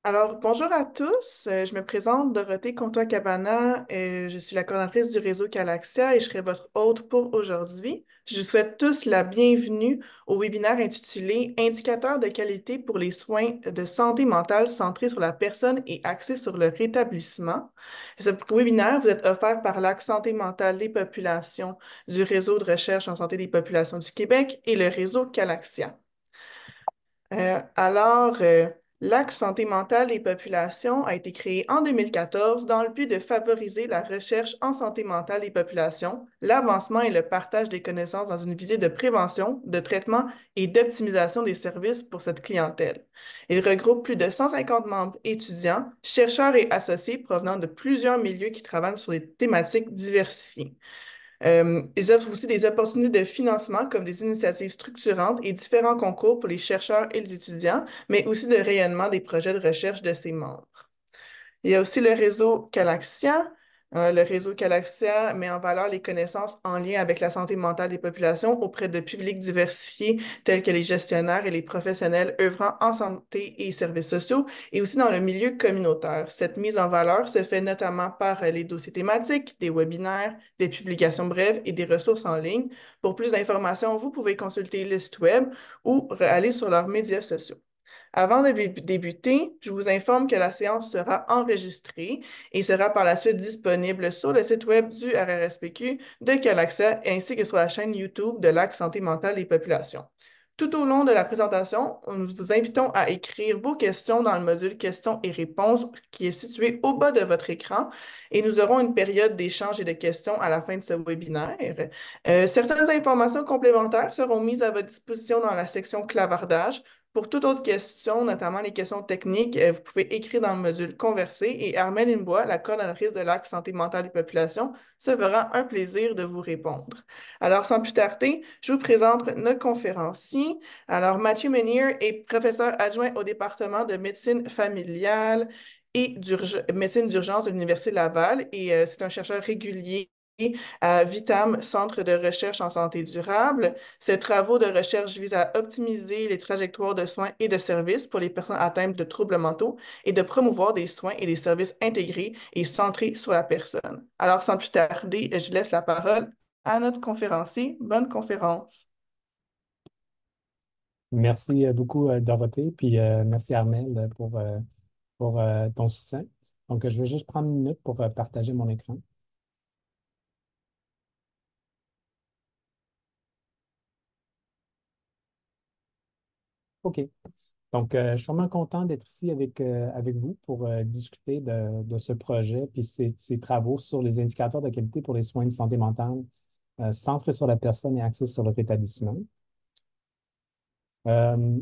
Alors, bonjour à tous. Je me présente Dorothée Comtois-Cabana. Je suis la coordinatrice du réseau Calaxia et je serai votre hôte pour aujourd'hui. Je vous souhaite tous la bienvenue au webinaire intitulé Indicateurs de qualité pour les soins de santé mentale centrés sur la personne et axés sur le rétablissement. Ce webinaire vous est offert par l'Axe Santé mentale des populations du réseau de recherche en santé des populations du Québec et le réseau Calaxia. L'Axe santé mentale des populations a été créé en 2014 dans le but de favoriser la recherche en santé mentale des populations, l'avancement et le partage des connaissances dans une visée de prévention, de traitement et d'optimisation des services pour cette clientèle. Il regroupe plus de 150 membres étudiants, chercheurs et associés provenant de plusieurs milieux qui travaillent sur des thématiques diversifiées. Ils offrent aussi des opportunités de financement comme des initiatives structurantes et différents concours pour les chercheurs et les étudiants, mais aussi de rayonnement des projets de recherche de ses membres. Il y a aussi le réseau Calaxia. Le réseau Calaxia met en valeur les connaissances en lien avec la santé mentale des populations auprès de publics diversifiés tels que les gestionnaires et les professionnels œuvrant en santé et services sociaux et aussi dans le milieu communautaire. Cette mise en valeur se fait notamment par les dossiers thématiques, des webinaires, des publications brèves et des ressources en ligne. Pour plus d'informations, vous pouvez consulter le site web ou aller sur leurs médias sociaux. Avant de débuter, je vous informe que la séance sera enregistrée et sera par la suite disponible sur le site web du RRSPQ de Calaxa ainsi que sur la chaîne YouTube de l'Axe Santé mentale des populations. Tout au long de la présentation, nous vous invitons à écrire vos questions dans le module questions et réponses qui est situé au bas de votre écran et nous aurons une période d'échange et de questions à la fin de ce webinaire. Certaines informations complémentaires seront mises à votre disposition dans la section clavardage. Pour toute autre question, notamment les questions techniques, vous pouvez écrire dans le module Converser et Armelle Inbois, la coordonnatrice de l'Axe Santé mentale des populations, se fera un plaisir de vous répondre. Alors, sans plus tarder, je vous présente notre conférencier. Alors, Mathieu Menier est professeur adjoint au département de médecine familiale et médecine d'urgence de l'Université Laval et c'est un chercheur régulier à Vitam, Centre de recherche en santé durable. Ces travaux de recherche visent à optimiser les trajectoires de soins et de services pour les personnes atteintes de troubles mentaux et de promouvoir des soins et des services intégrés et centrés sur la personne. Alors, sans plus tarder, je laisse la parole à notre conférencier. Bonne conférence. Merci beaucoup, Dorothée, puis merci Armel pour ton soutien. Donc, je vais juste prendre une minute pour partager mon écran. OK. Donc, je suis vraiment content d'être ici avec vous pour discuter de ce projet puis ces travaux sur les indicateurs de qualité pour les soins de santé mentale centrés sur la personne et axés sur le rétablissement. Euh,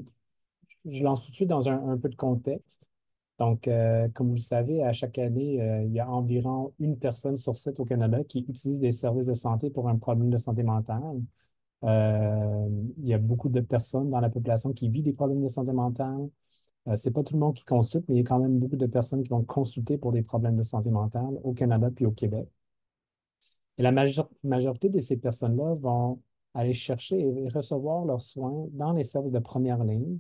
je lance tout de suite dans un peu de contexte. Donc, comme vous le savez, à chaque année, il y a environ une personne sur sept au Canada qui utilise des services de santé pour un problème de santé mentale. Euh, il y a beaucoup de personnes dans la population qui vivent des problèmes de santé mentale. C'est pas tout le monde qui consulte, mais il y a quand même beaucoup de personnes qui vont consulter pour des problèmes de santé mentale au Canada puis au Québec. Et la majorité de ces personnes-là vont aller chercher et recevoir leurs soins dans les services de première ligne,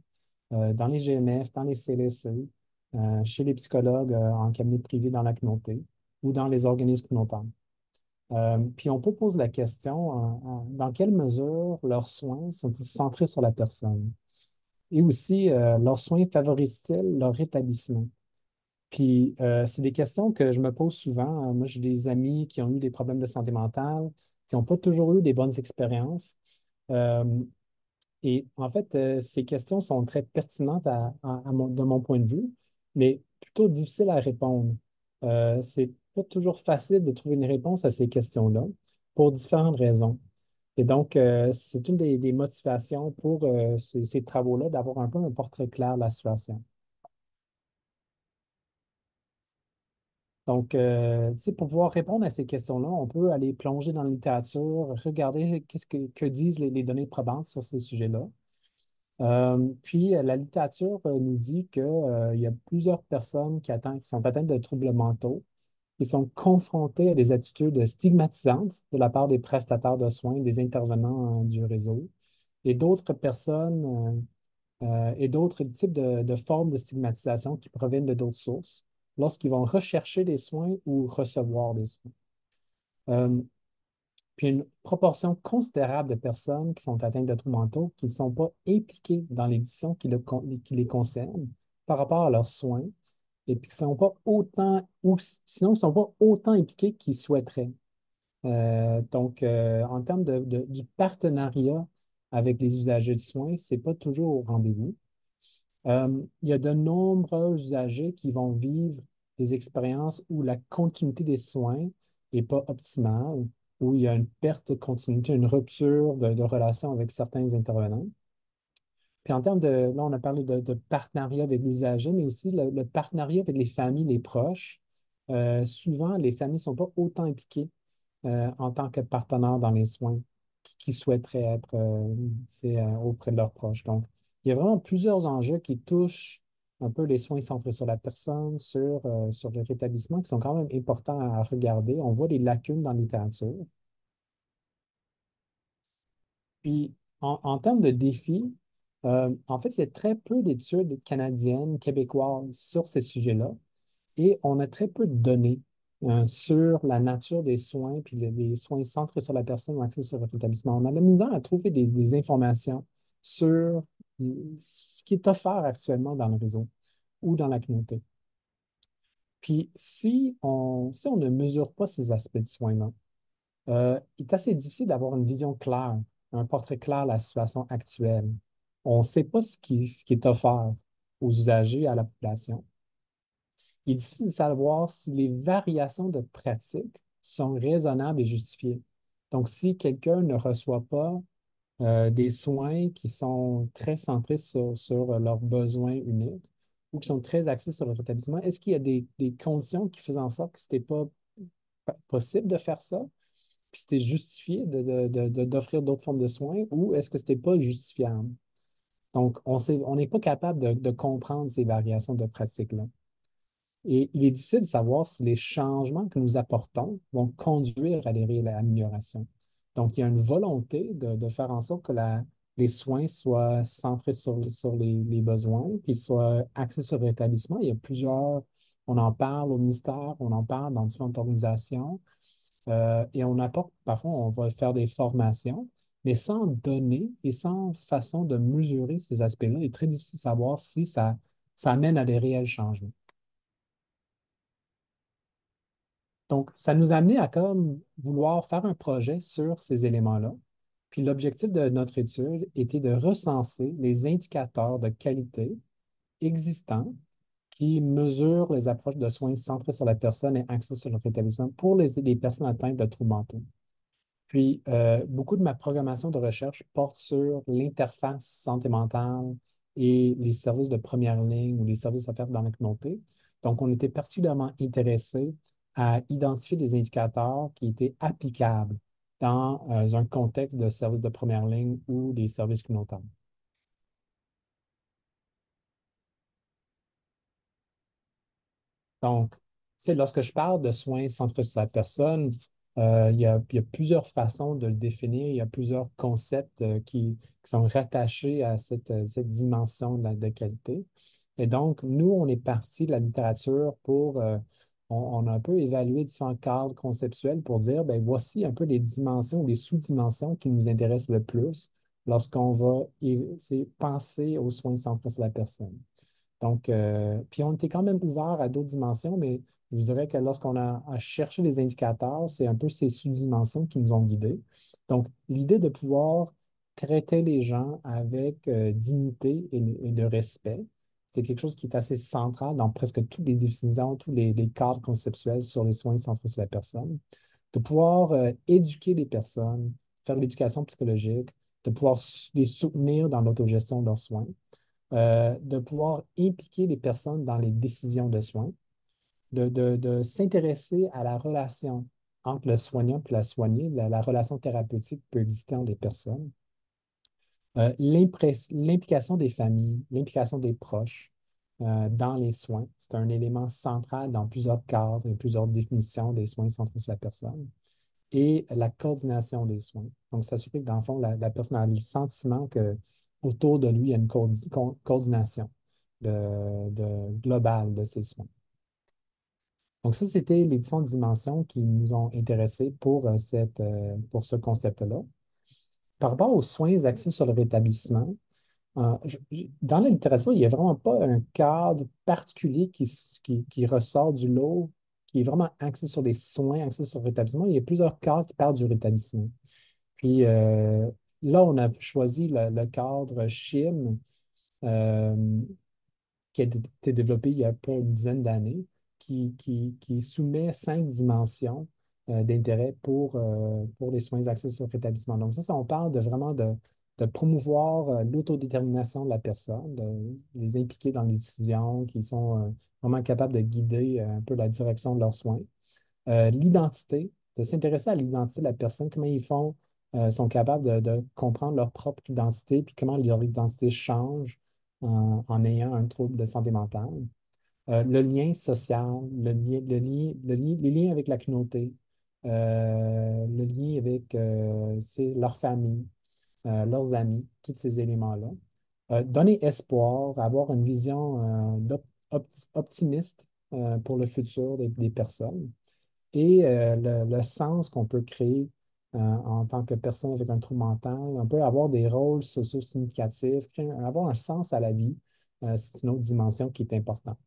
dans les GMF, dans les CLSC, chez les psychologues en cabinet privé dans la communauté ou dans les organismes communautaires. Puis on peut poser la question, dans quelle mesure leurs soins sont-ils centrés sur la personne? Et aussi, leurs soins favorisent-ils leur rétablissement? Puis, c'est des questions que je me pose souvent. Moi, j'ai des amis qui ont eu des problèmes de santé mentale, qui n'ont pas toujours eu des bonnes expériences. Euh, et en fait, ces questions sont très pertinentes de mon point de vue, mais plutôt difficiles à répondre. C'est pas toujours facile de trouver une réponse à ces questions-là pour différentes raisons. Et donc, c'est une des motivations pour ces travaux-là d'avoir un peu un portrait clair de la situation. Donc, tu sais, pour pouvoir répondre à ces questions-là, on peut aller plonger dans la littérature, regarder que disent les données probantes sur ces sujets-là. Puis, la littérature nous dit qu'il y a plusieurs personnes qui sont atteintes de troubles mentaux, qui sont confrontées à des attitudes stigmatisantes de la part des prestataires de soins, des intervenants du réseau, et d'autres personnes et d'autres types de formes de stigmatisation qui proviennent de d'autres sources lorsqu'ils vont rechercher des soins ou recevoir des soins. Euh, Puis une proportion considérable de personnes qui sont atteintes de troubles mentaux qui ne sont pas impliquées dans les décisions qui les concernent par rapport à leurs soins et puis qui ne sont pas autant, ou sinon, qui ne sont pas autant impliqués qu'ils souhaiteraient. En termes du partenariat avec les usagers de soins, ce n'est pas toujours au rendez-vous. Il y a de nombreux usagers qui vont vivre des expériences où la continuité des soins n'est pas optimale, où il y a une perte de continuité, une rupture de relation avec certains intervenants. Puis en termes de, là, on a parlé de partenariat avec l'usager, mais aussi le partenariat avec les familles, les proches. Souvent, les familles ne sont pas autant impliquées en tant que partenaires dans les soins qui souhaiteraient être auprès de leurs proches. Donc, il y a vraiment plusieurs enjeux qui touchent un peu les soins centrés sur la personne, sur le rétablissement, qui sont quand même importants à regarder. On voit des lacunes dans la littérature. Puis, en termes de défis, en fait, il y a très peu d'études canadiennes, québécoises sur ces sujets-là. Et on a très peu de données sur la nature des soins, puis les soins centrés sur la personne ou axés sur le rétablissement. On a la misère à trouver des informations sur ce qui est offert actuellement dans le réseau ou dans la communauté. Puis si on ne mesure pas ces aspects de soins-là, il est assez difficile d'avoir une vision claire, un portrait clair de la situation actuelle. On ne sait pas ce qui est offert aux usagers, à la population. Il est difficile de savoir si les variations de pratique sont raisonnables et justifiées. Donc, si quelqu'un ne reçoit pas des soins qui sont très centrés sur leurs besoins uniques ou qui sont très axés sur le rétablissement, est-ce qu'il y a des conditions qui faisaient en sorte que ce n'était pas possible de faire ça, puis c'était justifié d'offrir d'autres formes de soins, ou est-ce que ce n'était pas justifiable? Donc, on n'est pas capable de comprendre ces variations de pratique-là. Et il est difficile de savoir si les changements que nous apportons vont conduire à des réelles améliorations. Donc, il y a une volonté de faire en sorte que les soins soient centrés sur les besoins, puis soient axés sur le rétablissement. Il y a plusieurs, on en parle au ministère, on en parle dans différentes organisations, et on apporte, parfois, on va faire des formations, mais sans données et sans façon de mesurer ces aspects-là, il est très difficile de savoir si ça amène à des réels changements. Donc, ça nous a amené à comme vouloir faire un projet sur ces éléments-là. Puis l'objectif de notre étude était de recenser les indicateurs de qualité existants qui mesurent les approches de soins centrés sur la personne et axés sur le rétablissement pour les personnes atteintes de troubles mentaux. Puis, beaucoup de ma programmation de recherche porte sur l'interface santé mentale et les services de première ligne ou les services offerts dans la communauté. Donc, on était particulièrement intéressé à identifier des indicateurs qui étaient applicables dans un contexte de services de première ligne ou des services communautaires. Donc, lorsque je parle de soins centrés sur la personne, il y a plusieurs façons de le définir. Il y a plusieurs concepts qui sont rattachés à cette dimension de qualité. Et donc, nous, on est parti de la littérature on a un peu évalué différents cadres conceptuels pour dire, ben voici un peu les dimensions ou les sous-dimensions qui nous intéressent le plus lorsqu'on va penser aux soins centrés sur la personne. Donc, puis on était quand même ouvert à d'autres dimensions, mais je vous dirais que lorsqu'on a cherché les indicateurs, c'est un peu ces sous-dimensions qui nous ont guidés. Donc, l'idée de pouvoir traiter les gens avec dignité et de respect, c'est quelque chose qui est assez central dans presque toutes les décisions, tous les cadres conceptuels sur les soins centrés sur la personne. De pouvoir éduquer les personnes, faire l'éducation psychologique, de pouvoir les soutenir dans l'autogestion de leurs soins, de pouvoir impliquer les personnes dans les décisions de soins, de s'intéresser à la relation entre le soignant et la soignée, la relation thérapeutique qui peut exister entre les personnes, l'implication des familles, l'implication des proches dans les soins. C'est un élément central dans plusieurs cadres et plusieurs définitions des soins centrés sur la personne. Et la coordination des soins. Donc, s'assurer que dans le fond, la personne a le sentiment que autour de lui, il y a une coordination globale de ces soins. Donc, ça, c'était les différentes dimensions qui nous ont intéressés pour ce concept-là. Par rapport aux soins axés sur le rétablissement, dans la littérature, il n'y a vraiment pas un cadre particulier qui ressort du lot, qui est vraiment axé sur les soins, axé sur le rétablissement. Il y a plusieurs cadres qui parlent du rétablissement. Puis là, on a choisi le cadre CHIM, euh, qui a été développé il y a peu une dizaine d'années, qui soumet 5 dimensions d'intérêt pour les soins axés sur le rétablissement. Donc ça, on parle de promouvoir l'autodétermination de la personne, de les impliquer dans les décisions, qui sont vraiment capables de guider un peu la direction de leurs soins. L'identité, de s'intéresser à l'identité de la personne, comment ils sont capables de comprendre leur propre identité, puis comment leur identité change en ayant un trouble de santé mentale. Le lien social, les liens avec la communauté, le lien avec leur famille, leurs amis, tous ces éléments-là. Donner espoir, avoir une vision optimiste pour le futur des personnes et le sens qu'on peut créer en tant que personne avec un trouble mental. On peut avoir des rôles sociaux significatifs, avoir un sens à la vie, c'est une autre dimension qui est importante.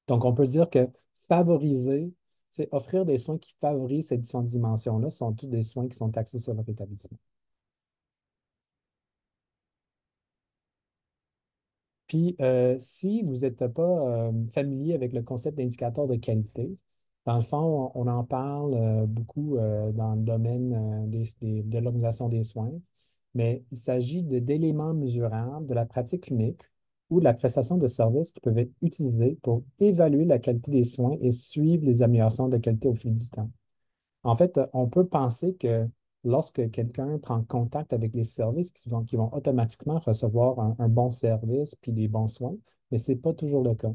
Donc, on peut dire que favoriser, c'est offrir des soins qui favorisent ces différentes dimensions-là, sont tous des soins qui sont axés sur le rétablissement. Puis, si vous n'êtes pas familier avec le concept d'indicateur de qualité, dans le fond, on en parle beaucoup dans le domaine de l'organisation des soins, mais il s'agit d'éléments mesurables de la pratique clinique ou de la prestation de services qui peuvent être utilisés pour évaluer la qualité des soins et suivre les améliorations de qualité au fil du temps. En fait, on peut penser que lorsque quelqu'un prend contact avec les services qui vont automatiquement recevoir un bon service puis des bons soins, mais ce n'est pas toujours le cas.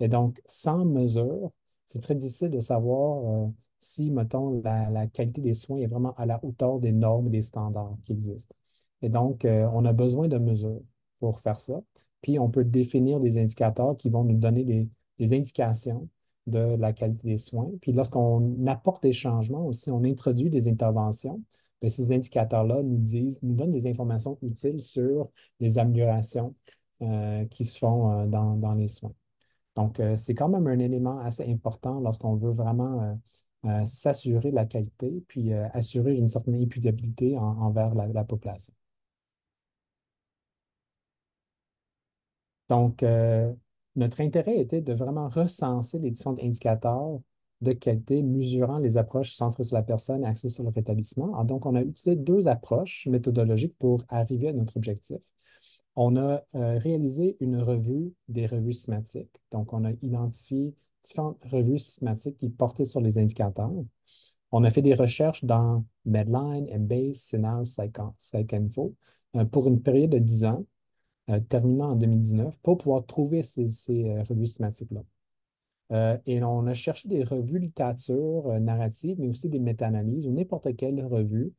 Et donc, sans mesure, c'est très difficile de savoir si, mettons, la qualité des soins est vraiment à la hauteur des normes et des standards qui existent. Et donc, on a besoin de mesures pour faire ça. Puis, on peut définir des indicateurs qui vont nous donner des indications de la qualité des soins. Puis, lorsqu'on apporte des changements aussi, on introduit des interventions, bien, ces indicateurs-là nous donnent des informations utiles sur les améliorations qui se font dans les soins. Donc, c'est quand même un élément assez important lorsqu'on veut vraiment s'assurer de la qualité, puis assurer une certaine imputabilité envers la population. Donc, notre intérêt était de vraiment recenser les différents indicateurs de qualité mesurant les approches centrées sur la personne et axées sur le rétablissement. Donc, on a utilisé 2 approches méthodologiques pour arriver à notre objectif. On a réalisé une revue des revues systématiques. Donc, on a identifié différentes revues systématiques qui portaient sur les indicateurs. On a fait des recherches dans Medline, Embase, CINAHL, PsycInfo pour une période de 10 ans, terminant en 2019, pour pouvoir trouver ces revues systématiques-là. Et on a cherché des revues littérature narrative, mais aussi des méta-analyses ou n'importe quelle revue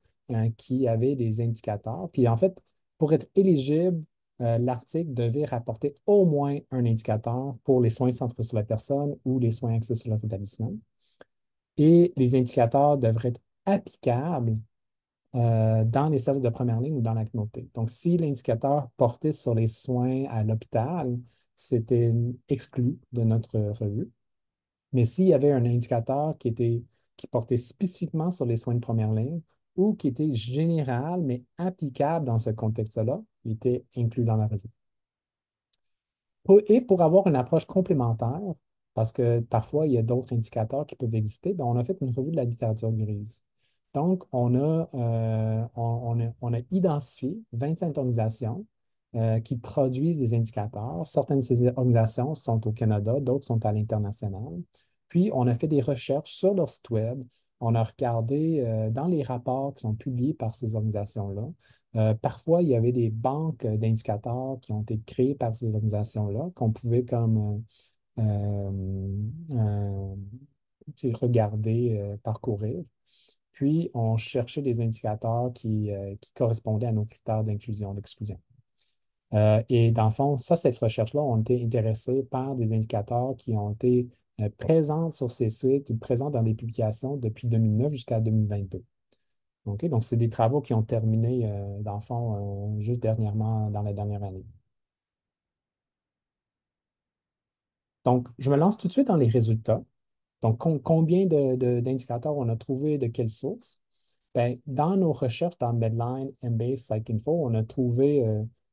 qui avait des indicateurs. Puis en fait, pour être éligible, l'article devait rapporter au moins un indicateur pour les soins centrés sur la personne ou les soins axés sur le rétablissement. Et les indicateurs devraient être applicables dans les services de première ligne ou dans la communauté. Donc, si l'indicateur portait sur les soins à l'hôpital, c'était exclu de notre revue. Mais s'il y avait un indicateur qui portait spécifiquement sur les soins de première ligne ou qui était général, mais applicable dans ce contexte-là, il était inclus dans la revue. Et pour avoir une approche complémentaire, parce que parfois il y a d'autres indicateurs qui peuvent exister, ben, on a fait une revue de la littérature grise. Donc, on a identifié 25 organisations qui produisent des indicateurs. Certaines de ces organisations sont au Canada, d'autres sont à l'international. Puis, on a fait des recherches sur leur site Web. On a regardé dans les rapports qui sont publiés par ces organisations-là. Parfois, il y avait des banques d'indicateurs qui ont été créées par ces organisations-là qu'on pouvait comme regarder, parcourir. Puis, on cherchait des indicateurs qui correspondaient à nos critères d'inclusion, d'exclusion. Et dans le fond, ça, cette recherche-là, on été intéressés par des indicateurs qui ont été présents sur ces sites ou présents dans des publications depuis 2009 jusqu'à 2022. OK? Donc, c'est des travaux qui ont terminé, dans le fond, juste dernièrement, dans la dernière année. Donc, je me lance tout de suite dans les résultats. Donc, combien d'indicateurs on a trouvé de quelles sources? Ben, dans nos recherches dans Medline, Embase, PsycInfo, on a trouvé,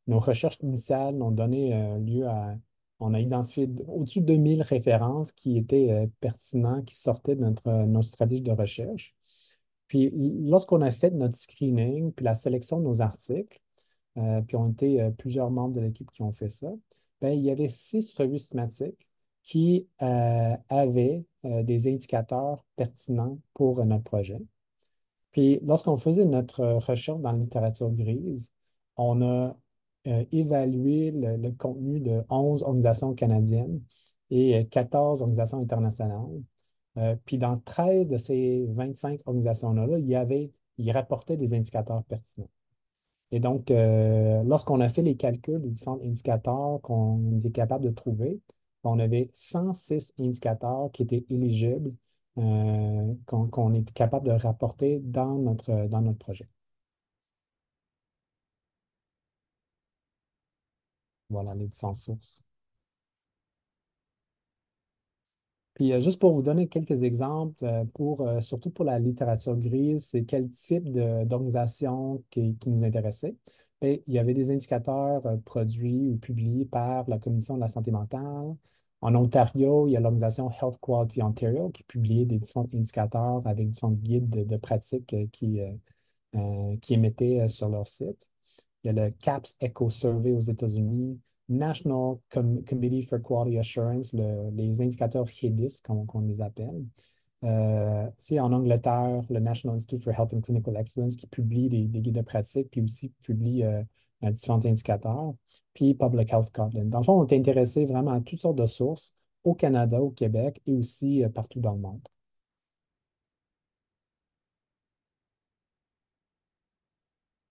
nos recherches initiales ont donné lieu à, on a identifié au-dessus de 2000 références qui étaient pertinentes, qui sortaient de notre stratégie de recherche. Puis, lorsqu'on a fait notre screening, puis la sélection de nos articles, puis on était plusieurs membres de l'équipe qui ont fait ça, ben, il y avait 6 revues systématiques qui avaient des indicateurs pertinents pour notre projet. Puis, lorsqu'on faisait notre recherche dans la littérature grise, on a évalué le contenu de 11 organisations canadiennes et 14 organisations internationales. Puis, dans 13 de ces 25 organisations-là, ils rapportaient des indicateurs pertinents. Et donc, lorsqu'on a fait les calculs des différents indicateurs qu'on était capable de trouver, on avait 106 indicateurs qui étaient éligibles, qu'on est capable de rapporter dans notre projet. Voilà les différentes sources. Puis, juste pour vous donner quelques exemples, surtout pour la littérature grise, c'est quel type d'organisation qui nous intéressait. Bien, il y avait des indicateurs produits ou publiés par la Commission de la santé mentale. En Ontario, il y a l'organisation Health Quality Ontario qui publiait des différents indicateurs avec différents guides de pratiques qui émettaient sur leur site. Il y a le CAPS Echo Survey aux États-Unis, National Committee for Quality Assurance, les indicateurs HEDIS, comme on les appelle. C'est en Angleterre, le National Institute for Health and Clinical Excellence qui publie des guides de pratique, puis aussi publie différents indicateurs, puis Public Health Scotland. Dans le fond, on est intéressé vraiment à toutes sortes de sources au Canada, au Québec et aussi partout dans le monde.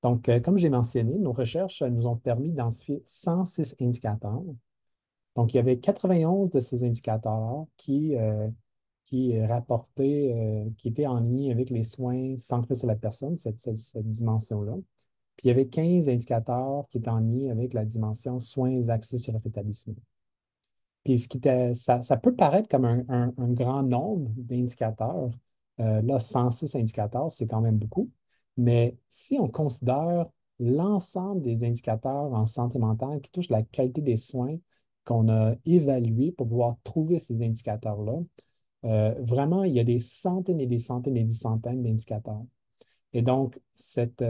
Donc, comme j'ai mentionné, nos recherches nous ont permis d'identifier 106 indicateurs. Donc, il y avait 91 de ces indicateurs qui rapportaient, qui étaient en lien avec les soins centrés sur la personne, cette dimension-là. Puis, il y avait 15 indicateurs qui étaient en lien avec la dimension soins axés sur le rétablissement. Puis ça peut paraître comme un grand nombre d'indicateurs. Là, 106 indicateurs, c'est quand même beaucoup. Mais si on considère l'ensemble des indicateurs en santé mentale qui touchent la qualité des soins qu'on a évalués pour pouvoir trouver ces indicateurs-là, vraiment, il y a des centaines et des centaines et des centaines d'indicateurs. Et donc, cette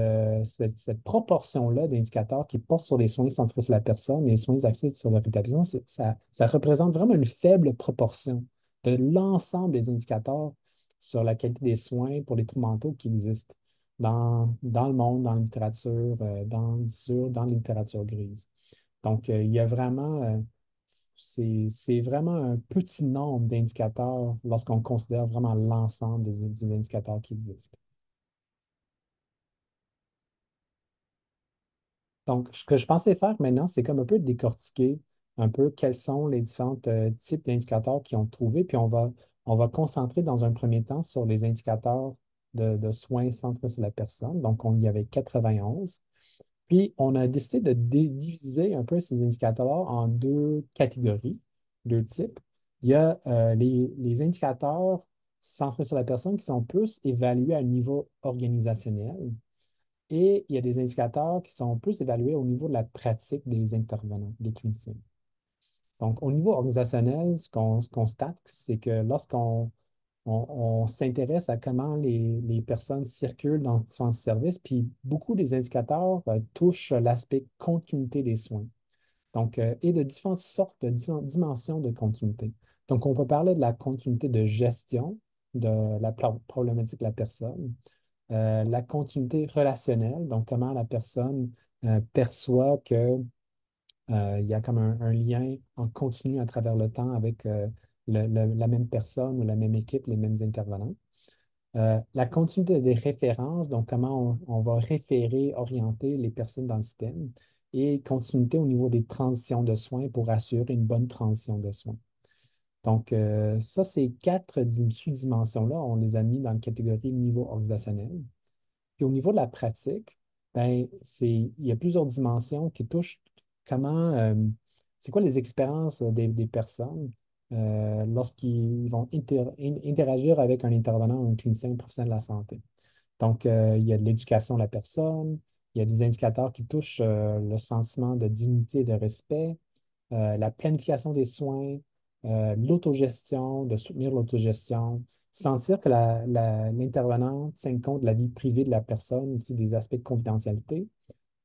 proportion-là d'indicateurs qui portent sur les soins centrés sur la personne, les soins axés sur le rétablissement, ça représente vraiment une faible proportion de l'ensemble des indicateurs sur la qualité des soins pour les troubles mentaux qui existent dans le monde, dans la littérature, dans la littérature grise. Donc, il y a vraiment, c'est vraiment un petit nombre d'indicateurs lorsqu'on considère vraiment l'ensemble des indicateurs qui existent. Donc, ce que je pensais faire maintenant, c'est comme un peu décortiquer un peu quels sont les différents types d'indicateurs qu'ils ont trouvés, puis on va concentrer dans un premier temps sur les indicateurs de soins centrés sur la personne. Donc, il y avait 91. Puis, on a décidé de diviser un peu ces indicateurs en deux catégories, deux types. Il y a les indicateurs centrés sur la personne qui sont plus évalués à un niveau organisationnel. Et il y a des indicateurs qui sont plus évalués au niveau de la pratique des intervenants, des cliniciens. Donc, au niveau organisationnel, ce qu'on constate, c'est que lorsqu'on on s'intéresse à comment les personnes circulent dans différents services, puis beaucoup des indicateurs touchent l'aspect continuité des soins. Donc, et de différentes sortes de dimensions de continuité. Donc, on peut parler de la continuité de gestion de la problématique de la personne, la continuité relationnelle, donc comment la personne perçoit que, il y a comme un lien en continu à travers le temps avec la même personne ou la même équipe, les mêmes intervenants. La continuité des références, donc comment on va référer, orienter les personnes dans le système. et continuité au niveau des transitions de soins pour assurer une bonne transition de soins. Donc, ça, ces quatre sous-dimensions-là, on les a mis dans la catégorie niveau organisationnel. Puis au niveau de la pratique, ben, il y a plusieurs dimensions qui touchent comment, c'est quoi les expériences des personnes lorsqu'ils vont interagir avec un intervenant, un clinicien, un professionnel de la santé. Donc, il y a de l'éducation de la personne, il y a des indicateurs qui touchent le sentiment de dignité et de respect, la planification des soins, l'autogestion, de soutenir l'autogestion, sentir que l'intervenant tient compte de la vie privée de la personne, aussi des aspects de confidentialité,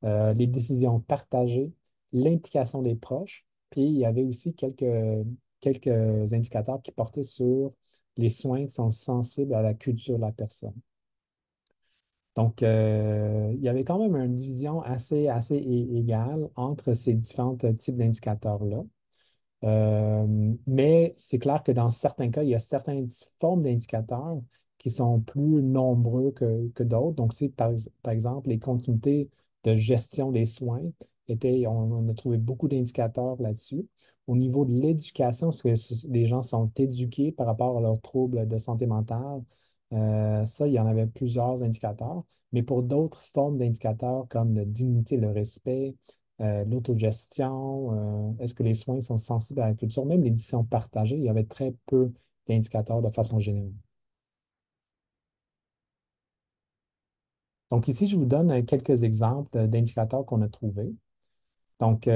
les décisions partagées, l'implication des proches. Puis il y avait aussi quelques indicateurs qui portaient sur les soins qui sont sensibles à la culture de la personne. Donc, il y avait quand même une division assez égale entre ces différents types d'indicateurs-là. Mais c'est clair que dans certains cas, il y a certaines formes d'indicateurs qui sont plus nombreux que d'autres. Donc, c'est par exemple les continuités de gestion des soins. On a trouvé beaucoup d'indicateurs là-dessus. Au niveau de l'éducation, est-ce que les gens sont éduqués par rapport à leurs troubles de santé mentale? Ça, il y en avait plusieurs indicateurs. Mais pour d'autres formes d'indicateurs comme la dignité, le respect, l'autogestion, est-ce que les soins sont sensibles à la culture, même l'édition partagée, il y avait très peu d'indicateurs de façon générale. Donc ici, je vous donne quelques exemples d'indicateurs qu'on a trouvés. Donc,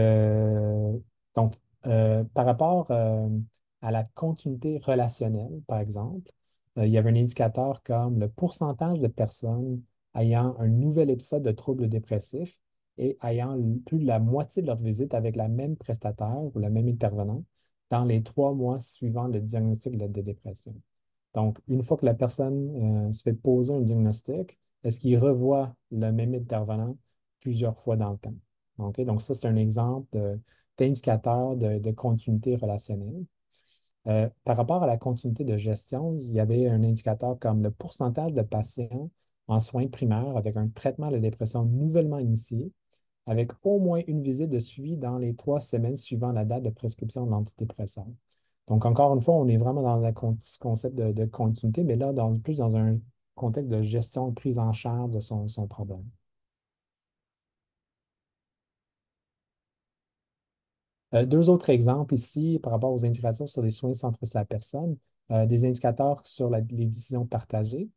donc par rapport à la continuité relationnelle, par exemple, il y avait un indicateur comme le pourcentage de personnes ayant un nouvel épisode de trouble dépressif et ayant plus de la moitié de leur visite avec la même prestataire ou le même intervenant dans les 3 mois suivant le diagnostic de dépression. Donc, une fois que la personne se fait poser un diagnostic, est-ce qu'il revoit le même intervenant plusieurs fois dans le temps? OK? Donc, ça, c'est un exemple d'indicateur de continuité relationnelle. Par rapport à la continuité de gestion, il y avait un indicateur comme le pourcentage de patients en soins primaires avec un traitement de dépression nouvellement initié, avec au moins une visite de suivi dans les 3 semaines suivant la date de prescription de l'antidépresseur. Donc, encore une fois, on est vraiment dans le concept de continuité, mais là, plus dans un contexte de gestion, prise en charge de son problème. Deux autres exemples ici par rapport aux indicateurs sur les soins centrés sur la personne, des indicateurs sur les décisions partagées,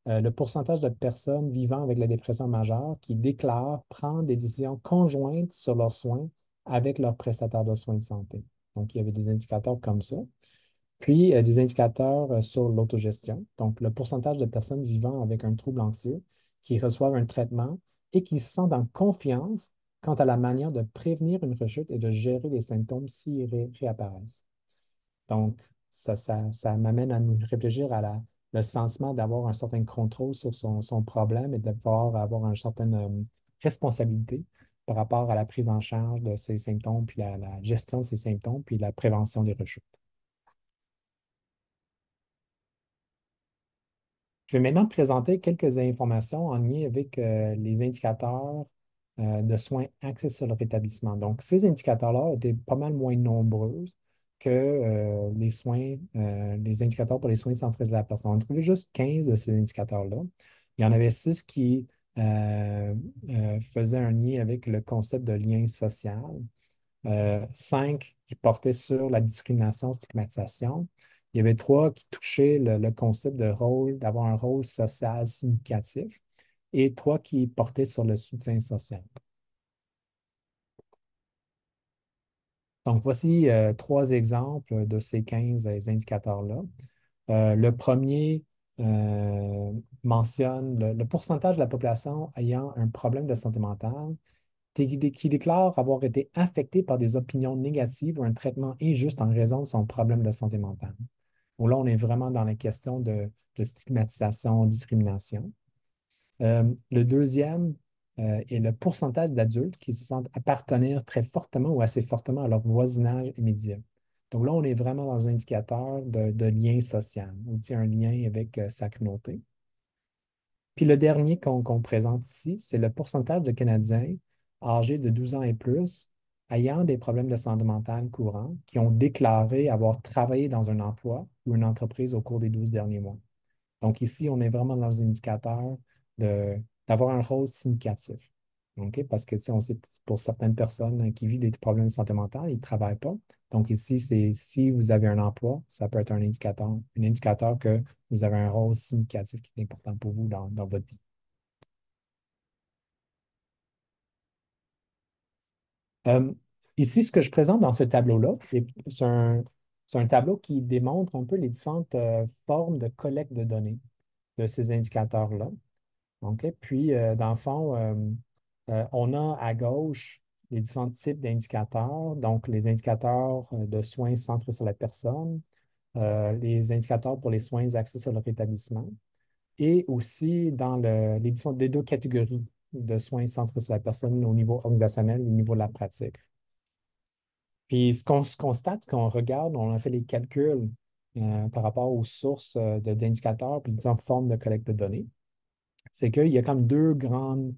le pourcentage de personnes vivant avec la dépression majeure qui déclarent prendre des décisions conjointes sur leurs soins avec leurs prestataires de soins de santé. Donc, il y avait des indicateurs comme ça. Puis, des indicateurs sur l'autogestion, donc le pourcentage de personnes vivant avec un trouble anxieux qui reçoivent un traitement et qui se sentent en confiance quant à la manière de prévenir une rechute et de gérer les symptômes s'ils réapparaissent. Donc, ça m'amène à nous réfléchir à le sentiment d'avoir un certain contrôle sur son problème et de pouvoir avoir une certaine responsabilité par rapport à la prise en charge de ces symptômes, puis la gestion de ces symptômes, puis la prévention des rechutes. Je vais maintenant présenter quelques informations en lien avec les indicateurs de soins axés sur le rétablissement. Donc, ces indicateurs-là étaient pas mal moins nombreux que les indicateurs pour les soins centrés de la personne. On a trouvé juste 15 de ces indicateurs-là. Il y en avait 6 qui faisaient un lien avec le concept de lien social. 5 qui portaient sur la discrimination, stigmatisation. Il y avait 3 qui touchaient le concept de rôle, d'avoir un rôle social significatif, et 3 qui portaient sur le soutien social. Donc, voici 3 exemples de ces 15 indicateurs-là. Le premier mentionne le pourcentage de la population ayant un problème de santé mentale qui déclare avoir été affecté par des opinions négatives ou un traitement injuste en raison de son problème de santé mentale. Bon, là, on est vraiment dans la question de stigmatisation, discrimination. Le deuxième est le pourcentage d'adultes qui se sentent appartenir très fortement ou assez fortement à leur voisinage immédiat. Donc là, on est vraiment dans un indicateur de lien social, on dit un lien avec sa communauté. Puis le dernier qu'on présente ici, c'est le pourcentage de Canadiens âgés de 12 ans et plus ayant des problèmes de santé mentale courants qui ont déclaré avoir travaillé dans un emploi ou une entreprise au cours des 12 derniers mois. Donc ici, on est vraiment dans les indicateurs de, d'avoir un rôle significatif. OK? Parce que tu sais, on sait que pour certaines personnes qui vivent des problèmes de santé mentale, ils ne travaillent pas. Donc ici, c'est si vous avez un emploi, ça peut être un indicateur que vous avez un rôle significatif qui est important pour vous dans votre vie. Euh, Ici, ce que je présente dans ce tableau-là, c'est un tableau qui démontre un peu les différentes formes de collecte de données de ces indicateurs-là. OK? Puis, dans le fond, on a à gauche les différents types d'indicateurs, donc les indicateurs de soins centrés sur la personne, les indicateurs pour les soins axés sur le rétablissement, et aussi dans les deux catégories de soins centrés sur la personne au niveau organisationnel et au niveau de la pratique. Puis ce qu'on se constate quand on regarde, on a fait les calculs par rapport aux sources d'indicateurs puis différentes formes de collecte de données, c'est qu'il y a comme deux grandes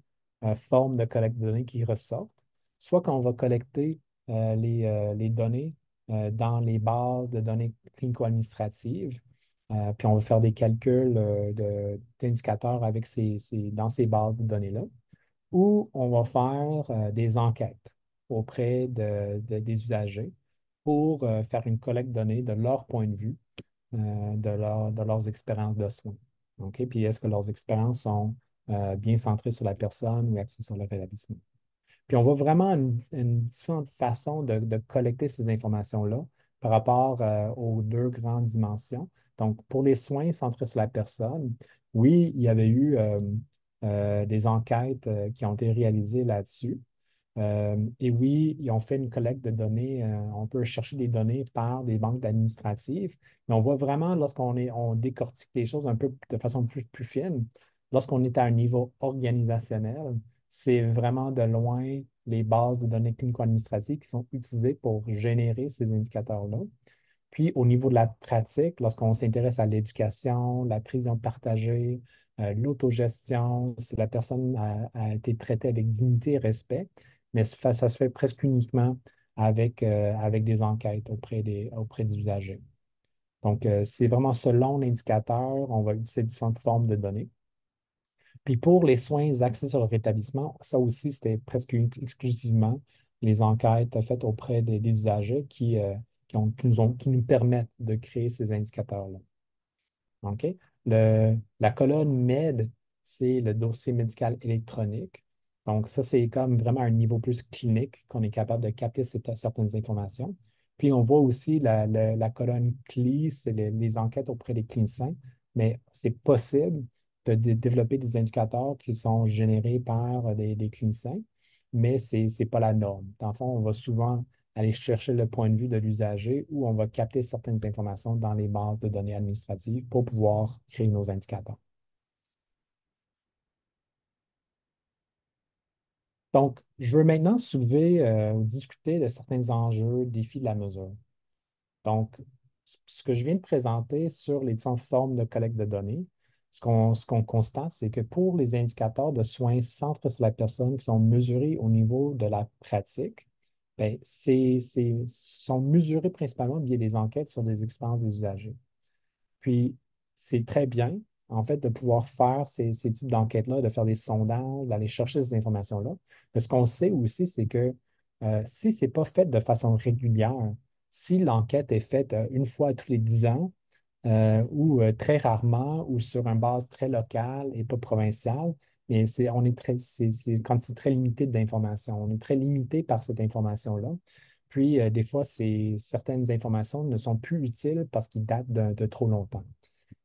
formes de collecte de données qui ressortent. Soit qu'on va collecter les données dans les bases de données clinico-administratives, puis on va faire des calculs d'indicateurs avec dans ces bases de données-là, ou on va faire des enquêtes auprès des usagers pour faire une collecte de données de leur point de vue, de leurs expériences de soins. OK? Puis est-ce que leurs expériences sont bien centrées sur la personne ou axées sur le rétablissement? Puis on voit vraiment une différente façon de collecter ces informations-là par rapport aux deux grandes dimensions. Donc, pour les soins centrés sur la personne, oui, il y avait eu des enquêtes qui ont été réalisées là-dessus. Et oui, ils ont fait une collecte de données. On peut chercher des données par des banques administratives, mais on voit vraiment on décortique les choses un peu de façon plus fine. Lorsqu'on est à un niveau organisationnel, c'est vraiment de loin les bases de données clinico-administratives qui sont utilisées pour générer ces indicateurs-là. Puis, au niveau de la pratique, lorsqu'on s'intéresse à l'éducation, la prison partagée, l'autogestion, si la personne a été traitée avec dignité et respect, mais ça se fait presque uniquement avec des enquêtes auprès des usagers. Donc, c'est vraiment selon l'indicateur, on va utiliser différentes formes de données. Puis pour les soins axés sur le rétablissement, ça aussi, c'était presque exclusivement les enquêtes faites auprès des usagers qui nous permettent de créer ces indicateurs-là. OK? La colonne MED, c'est le dossier médical électronique. Donc, ça, c'est comme vraiment un niveau plus clinique qu'on est capable de capter certaines informations. Puis, on voit aussi la colonne CLI, c'est les enquêtes auprès des cliniciens, mais c'est possible de développer des indicateurs qui sont générés par des cliniciens, mais ce n'est pas la norme. Dans le fond, on va souvent aller chercher le point de vue de l'usager où on va capter certaines informations dans les bases de données administratives pour pouvoir créer nos indicateurs. Donc, je veux maintenant soulever ou discuter de certains enjeux, défis de la mesure. Donc, ce que je viens de présenter sur les différentes formes de collecte de données, ce qu'on constate, c'est que pour les indicateurs de soins centrés sur la personne qui sont mesurés au niveau de la pratique, bien, sont mesurés principalement via des enquêtes sur des expériences des usagers. Puis, c'est très bien, en fait, de pouvoir faire ces types d'enquêtes-là, de faire des sondages, d'aller chercher ces informations-là. Mais ce qu'on sait aussi, c'est que si ce n'est pas fait de façon régulière, si l'enquête est faite une fois tous les 10 ans, ou très rarement, ou sur une base très locale et pas provinciale, mais c'est une quantité très limitée d'informations. On est très limité par cette information-là. Puis, des fois, certaines informations ne sont plus utiles parce qu'ils datent de trop longtemps.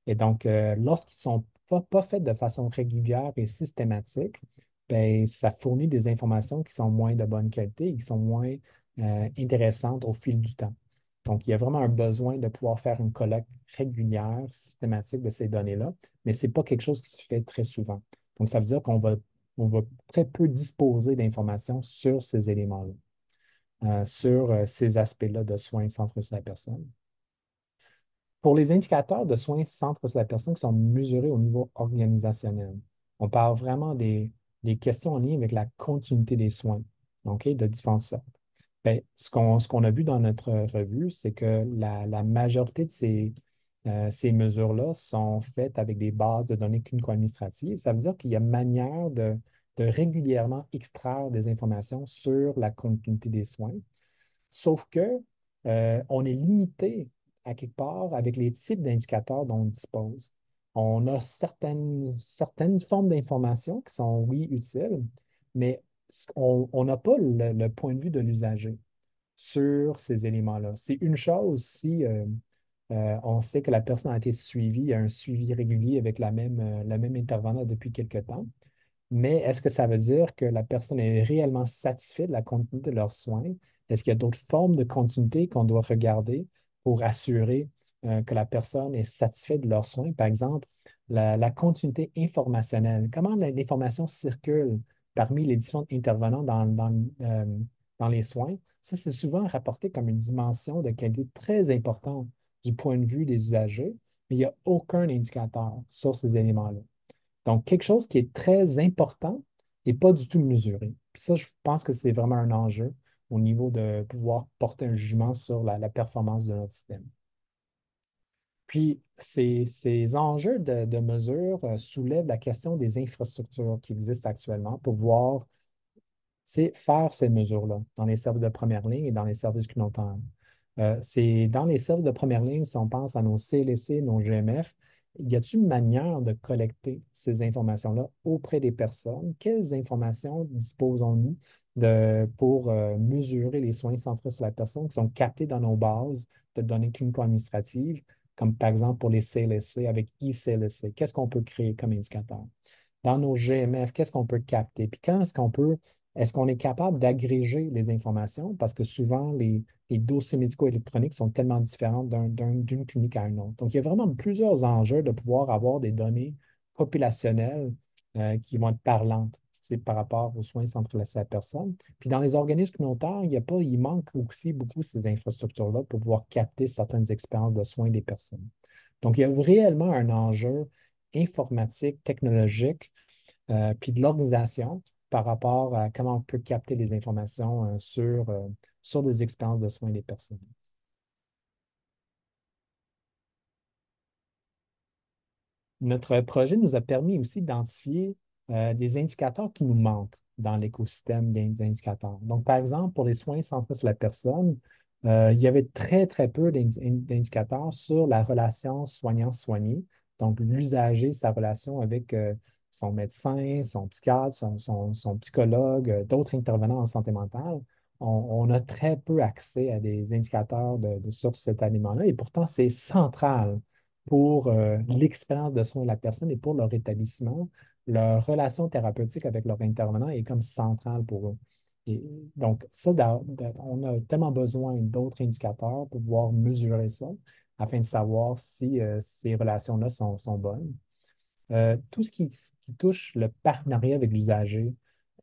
Et donc, lorsqu'ils ne sont pas faits de façon régulière et systématique, ben, ça fournit des informations qui sont moins de bonne qualité et qui sont moins intéressantes au fil du temps. Donc, il y a vraiment un besoin de pouvoir faire une collecte régulière, systématique de ces données-là, mais ce n'est pas quelque chose qui se fait très souvent. Donc, ça veut dire on va très peu disposer d'informations sur ces éléments-là, sur ces aspects-là de soins centrés sur la personne. Pour les indicateurs de soins centrés sur la personne qui sont mesurés au niveau organisationnel, on parle vraiment des questions en lien avec la continuité des soins, OK, de différentes sortes. Ben, ce qu'on a vu dans notre revue, c'est que la majorité de ces mesures-là sont faites avec des bases de données clinico-administratives. Ça veut dire qu'il y a manière de régulièrement extraire des informations sur la continuité des soins. Sauf que on est limité à quelque part avec les types d'indicateurs dont on dispose. On a certaines formes d'informations qui sont, oui, utiles, mais on n'a pas le point de vue de l'usager sur ces éléments-là. C'est une chose si on sait que la personne a été suivie, il y a un suivi régulier avec la même intervenant depuis quelque temps. Mais est-ce que ça veut dire que la personne est réellement satisfaite de la continuité de leurs soins? Est-ce qu'il y a d'autres formes de continuité qu'on doit regarder pour assurer que la personne est satisfaite de leurs soins? Par exemple, la continuité informationnelle. Comment l'information circule parmi les différents intervenants dans les soins? Ça, c'est souvent rapporté comme une dimension de qualité très importante du point de vue des usagers, mais il n'y a aucun indicateur sur ces éléments-là. Donc, quelque chose qui est très important et pas du tout mesuré. Puis ça, je pense que c'est vraiment un enjeu au niveau de pouvoir porter un jugement sur la performance de notre système. Puis, ces enjeux de mesure soulèvent la question des infrastructures qui existent actuellement pour voir c'est faire ces mesures-là dans les services de première ligne et dans les services communautaires. C'est dans les services de première ligne, si on pense à nos CLSC, nos GMF, y a-t-il une manière de collecter ces informations-là auprès des personnes? Quelles informations disposons-nous pour mesurer les soins centrés sur la personne qui sont captés dans nos bases de données clinico-administratives, comme par exemple pour les CLSC avec eCLSC? Qu'est-ce qu'on peut créer comme indicateur? Dans nos GMF, qu'est-ce qu'on peut capter? Puis quand est-ce qu'on est capable d'agréger les informations? Parce que souvent, les dossiers médicaux électroniques sont tellement différents d'une clinique à une autre. Donc, il y a vraiment plusieurs enjeux de pouvoir avoir des données populationnelles qui vont être parlantes, tu sais, par rapport aux soins centralisés à la personne. Puis dans les organismes communautaires, il manque aussi beaucoup ces infrastructures-là pour pouvoir capter certaines expériences de soins des personnes. Donc, il y a réellement un enjeu informatique, technologique, puis de l'organisation par rapport à comment on peut capter les informations sur des expériences de soins des personnes. Notre projet nous a permis aussi d'identifier des indicateurs qui nous manquent dans l'écosystème d'indicateurs. Donc, par exemple, pour les soins centrés sur la personne, il y avait très, très peu d'indicateurs sur la relation soignant-soigné, donc l'usager, sa relation avec son médecin, son psychiatre, son psychologue, d'autres intervenants en santé mentale. On a très peu accès à des indicateurs sur cet aliment-là et pourtant, c'est central pour l'expérience de soins de la personne et pour leur rétablissement. Leur relation thérapeutique avec leur intervenant est comme centrale pour eux. Et donc, ça, on a tellement besoin d'autres indicateurs pour pouvoir mesurer ça afin de savoir si ces relations-là sont bonnes. Tout ce qui touche le partenariat avec l'usager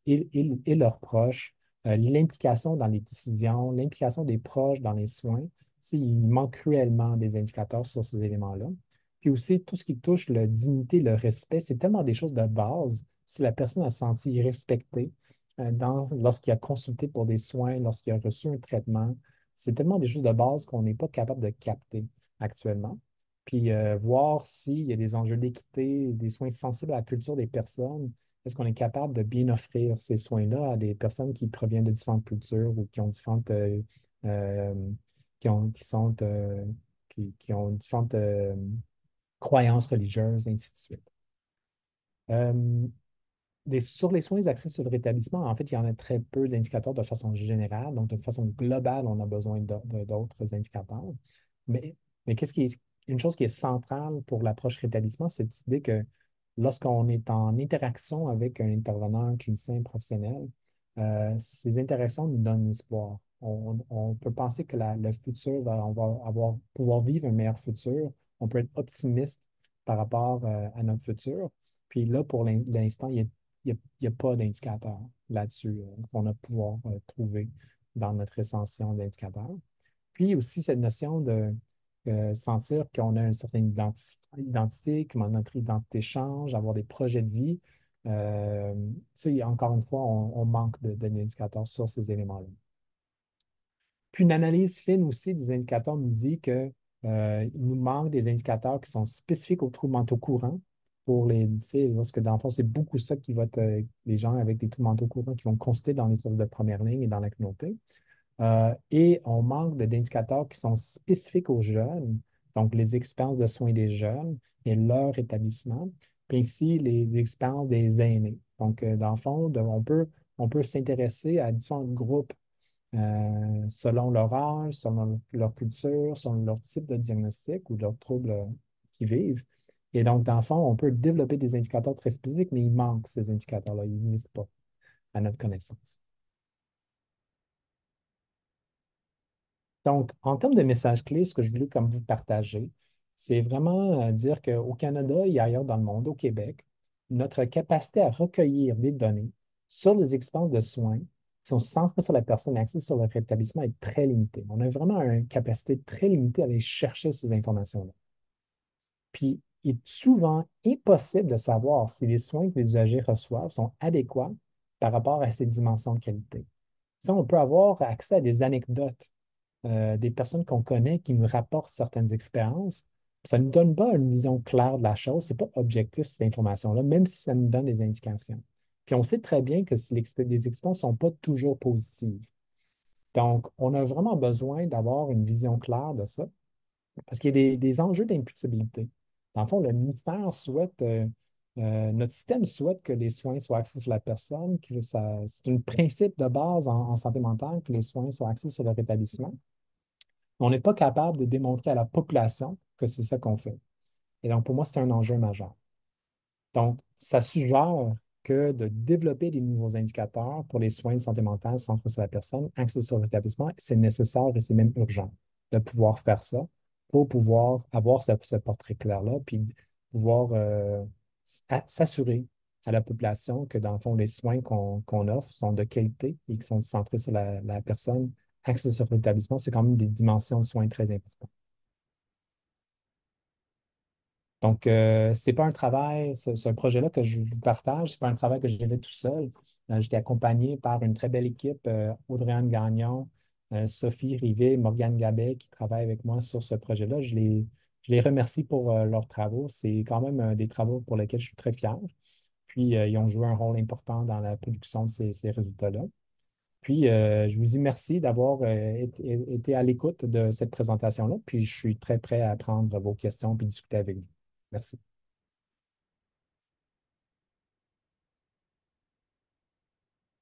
et leurs proches, l'implication dans les décisions, l'implication des proches dans les soins, il manque cruellement des indicateurs sur ces éléments-là. Puis aussi, tout ce qui touche la dignité, le respect, c'est tellement des choses de base. Si la personne a senti respectée lorsqu'il a consulté pour des soins, lorsqu'il a reçu un traitement, c'est tellement des choses de base qu'on n'est pas capable de capter actuellement. Puis voir s'il y a des enjeux d'équité, des soins sensibles à la culture des personnes. Est-ce qu'on est capable de bien offrir ces soins-là à des personnes qui proviennent de différentes cultures ou qui ont différentes euh, qui ont différentes croyances religieuses, ainsi de suite. Euh, sur les soins axés sur le rétablissement, en fait, il y en a très peu d'indicateurs de façon générale. Donc, de façon globale, on a besoin d'autres indicateurs. Mais, mais une chose qui est centrale pour l'approche rétablissement, c'est cette idée que lorsqu'on est en interaction avec un intervenant, un clinicien professionnel, ces interactions nous donnent espoir. On peut penser que le futur, on va pouvoir vivre un meilleur futur. On peut être optimiste par rapport à notre futur. Puis là, pour l'instant, il y a pas d'indicateur là-dessus qu'on a pouvoir trouver dans notre recension d'indicateurs. Puis aussi cette notion de sentir qu'on a une certaine identité, comment notre identité change, avoir des projets de vie. Euh, Tu sais, encore une fois, on manque d'indicateurs sur ces éléments-là. Puis une analyse fine aussi des indicateurs nous dit que, il nous manque des indicateurs qui sont spécifiques aux troubles mentaux courants pour les, tu sais, parce que dans le fond, c'est beaucoup ça qui va être, les gens avec des troubles mentaux courants qui vont consulter dans les services de première ligne et dans la communauté. Et on manque d'indicateurs qui sont spécifiques aux jeunes, donc les expériences de soins des jeunes et leur établissement, puis ainsi les expériences des aînés. Donc, dans le fond, on peut s'intéresser à différents groupes selon leur âge, selon leur culture, selon leur type de diagnostic ou leur trouble qu'ils vivent. Et donc, dans le fond, on peut développer des indicateurs très spécifiques, mais il manque ces indicateurs-là. Ils n'existent pas à notre connaissance. Donc, en termes de messages clés, ce que je voulais comme vous partager, c'est vraiment dire qu'au Canada et ailleurs dans le monde, au Québec, notre capacité à recueillir des données sur les expériences de soins qui sont centrées sur la personne et axées sur le rétablissement est très limitée. On a vraiment une capacité très limitée à aller chercher ces informations-là. Puis, il est souvent impossible de savoir si les soins que les usagers reçoivent sont adéquats par rapport à ces dimensions de qualité. Ça, on peut avoir accès à des anecdotes des personnes qu'on connaît qui nous rapportent certaines expériences. Ça ne nous donne pas une vision claire de la chose. Ce n'est pas objectif, cette information-là, même si ça nous donne des indications. Puis on sait très bien que si les expériences ne sont pas toujours positives. Donc, on a vraiment besoin d'avoir une vision claire de ça parce qu'il y a des enjeux d'imputabilité. Dans le fond, le ministère souhaite, notre système souhaite que les soins soient axés sur la personne, c'est un principe de base en santé mentale que les soins soient axés sur le rétablissement. On n'est pas capable de démontrer à la population que c'est ça qu'on fait. Et donc, pour moi, c'est un enjeu majeur. Donc, ça suggère que de développer des nouveaux indicateurs pour les soins de santé mentale centrés sur la personne, axés sur l'établissement, c'est nécessaire et c'est même urgent de pouvoir faire ça pour pouvoir avoir ce portrait clair-là, puis pouvoir s'assurer à la population que, dans le fond, les soins qu'on offre sont de qualité et qui sont centrés sur la personne, axés sur l'établissement. C'est quand même des dimensions de soins très importantes. Donc, c'est pas un travail, ce projet-là que je vous partage, c'est pas un travail que j'ai fait tout seul. J'étais accompagné par une très belle équipe, Audrey-Anne Gagnon, Sophie Rivet, Morgane Gabet, qui travaillent avec moi sur ce projet-là. Je les remercie pour leurs travaux. C'est quand même des travaux pour lesquels je suis très fier. Puis, ils ont joué un rôle important dans la production de ces résultats-là. Puis, je vous dis merci d'avoir été à l'écoute de cette présentation-là. Puis, je suis très prêt à prendre vos questions puis discuter avec vous. Merci.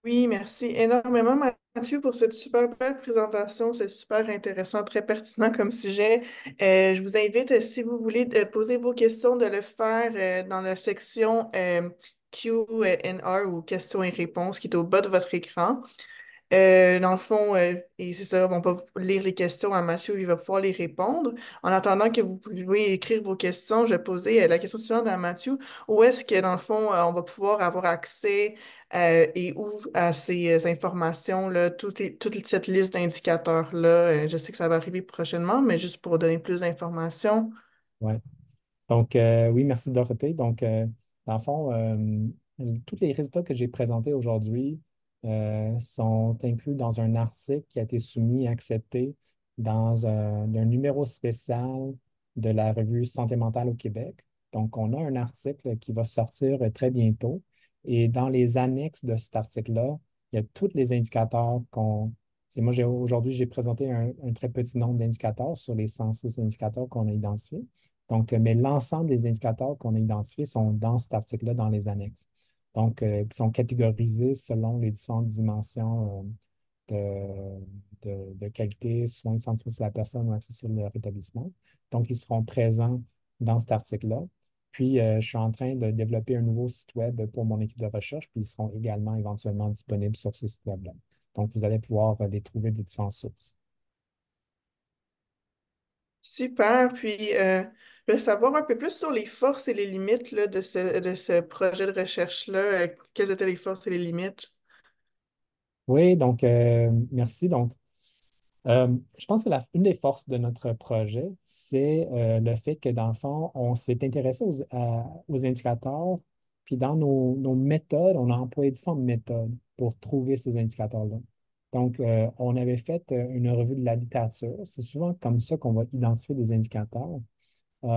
Oui, merci énormément, Mathieu, pour cette super belle présentation. C'est super intéressant, très pertinent comme sujet. Je vous invite, si vous voulez poser vos questions, de le faire dans la section Q&R ou questions et réponses qui est au bas de votre écran. Dans le fond, et c'est ça, on va lire les questions à Mathieu, il va pouvoir les répondre. En attendant que vous pouvez écrire vos questions, je vais poser la question suivante à Mathieu. Où est-ce que, dans le fond, on va pouvoir avoir accès et où à ces informations-là, toute cette liste d'indicateurs-là? Je sais que ça va arriver prochainement, mais juste pour donner plus d'informations. Ouais. Donc, oui, merci Dorothée. Donc, dans le fond, tous les résultats que j'ai présentés aujourd'hui sont inclus dans un article qui a été soumis et accepté dans un numéro spécial de la revue Santé mentale au Québec. Donc, on a un article qui va sortir très bientôt. Et dans les annexes de cet article-là, il y a tous les indicateurs qu'on... Moi, aujourd'hui, j'ai présenté un très petit nombre d'indicateurs sur les 106 indicateurs qu'on a identifiés. Donc, mais l'ensemble des indicateurs qu'on a identifiés sont dans cet article-là, dans les annexes. Donc, ils sont catégorisés selon les différentes dimensions de qualité, soins centrés sur la personne ou axés sur le rétablissement. Donc, ils seront présents dans cet article-là. Puis, je suis en train de développer un nouveau site web pour mon équipe de recherche, puis ils seront également éventuellement disponibles sur ce site web-là. Donc, vous allez pouvoir les trouver des différentes sources. Super. Puis, je veux savoir un peu plus sur les forces et les limites là, de ce projet de recherche-là. Quelles étaient les forces et les limites? Oui, donc, merci. Donc, je pense que une des forces de notre projet, c'est le fait que, dans le fond, on s'est intéressé aux indicateurs Puis dans nos méthodes, on a employé différentes méthodes pour trouver ces indicateurs-là. Donc, on avait fait une revue de la littérature. C'est souvent comme ça qu'on va identifier des indicateurs.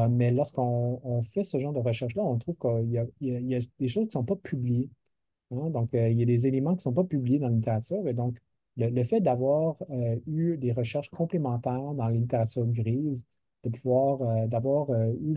Mais lorsqu'on fait ce genre de recherche-là, on trouve qu'il y a des choses qui ne sont pas publiées. Hein. Donc, il y a des éléments qui ne sont pas publiés dans la littérature. Et donc, le fait d'avoir eu des recherches complémentaires dans la littérature grise, d'avoir eu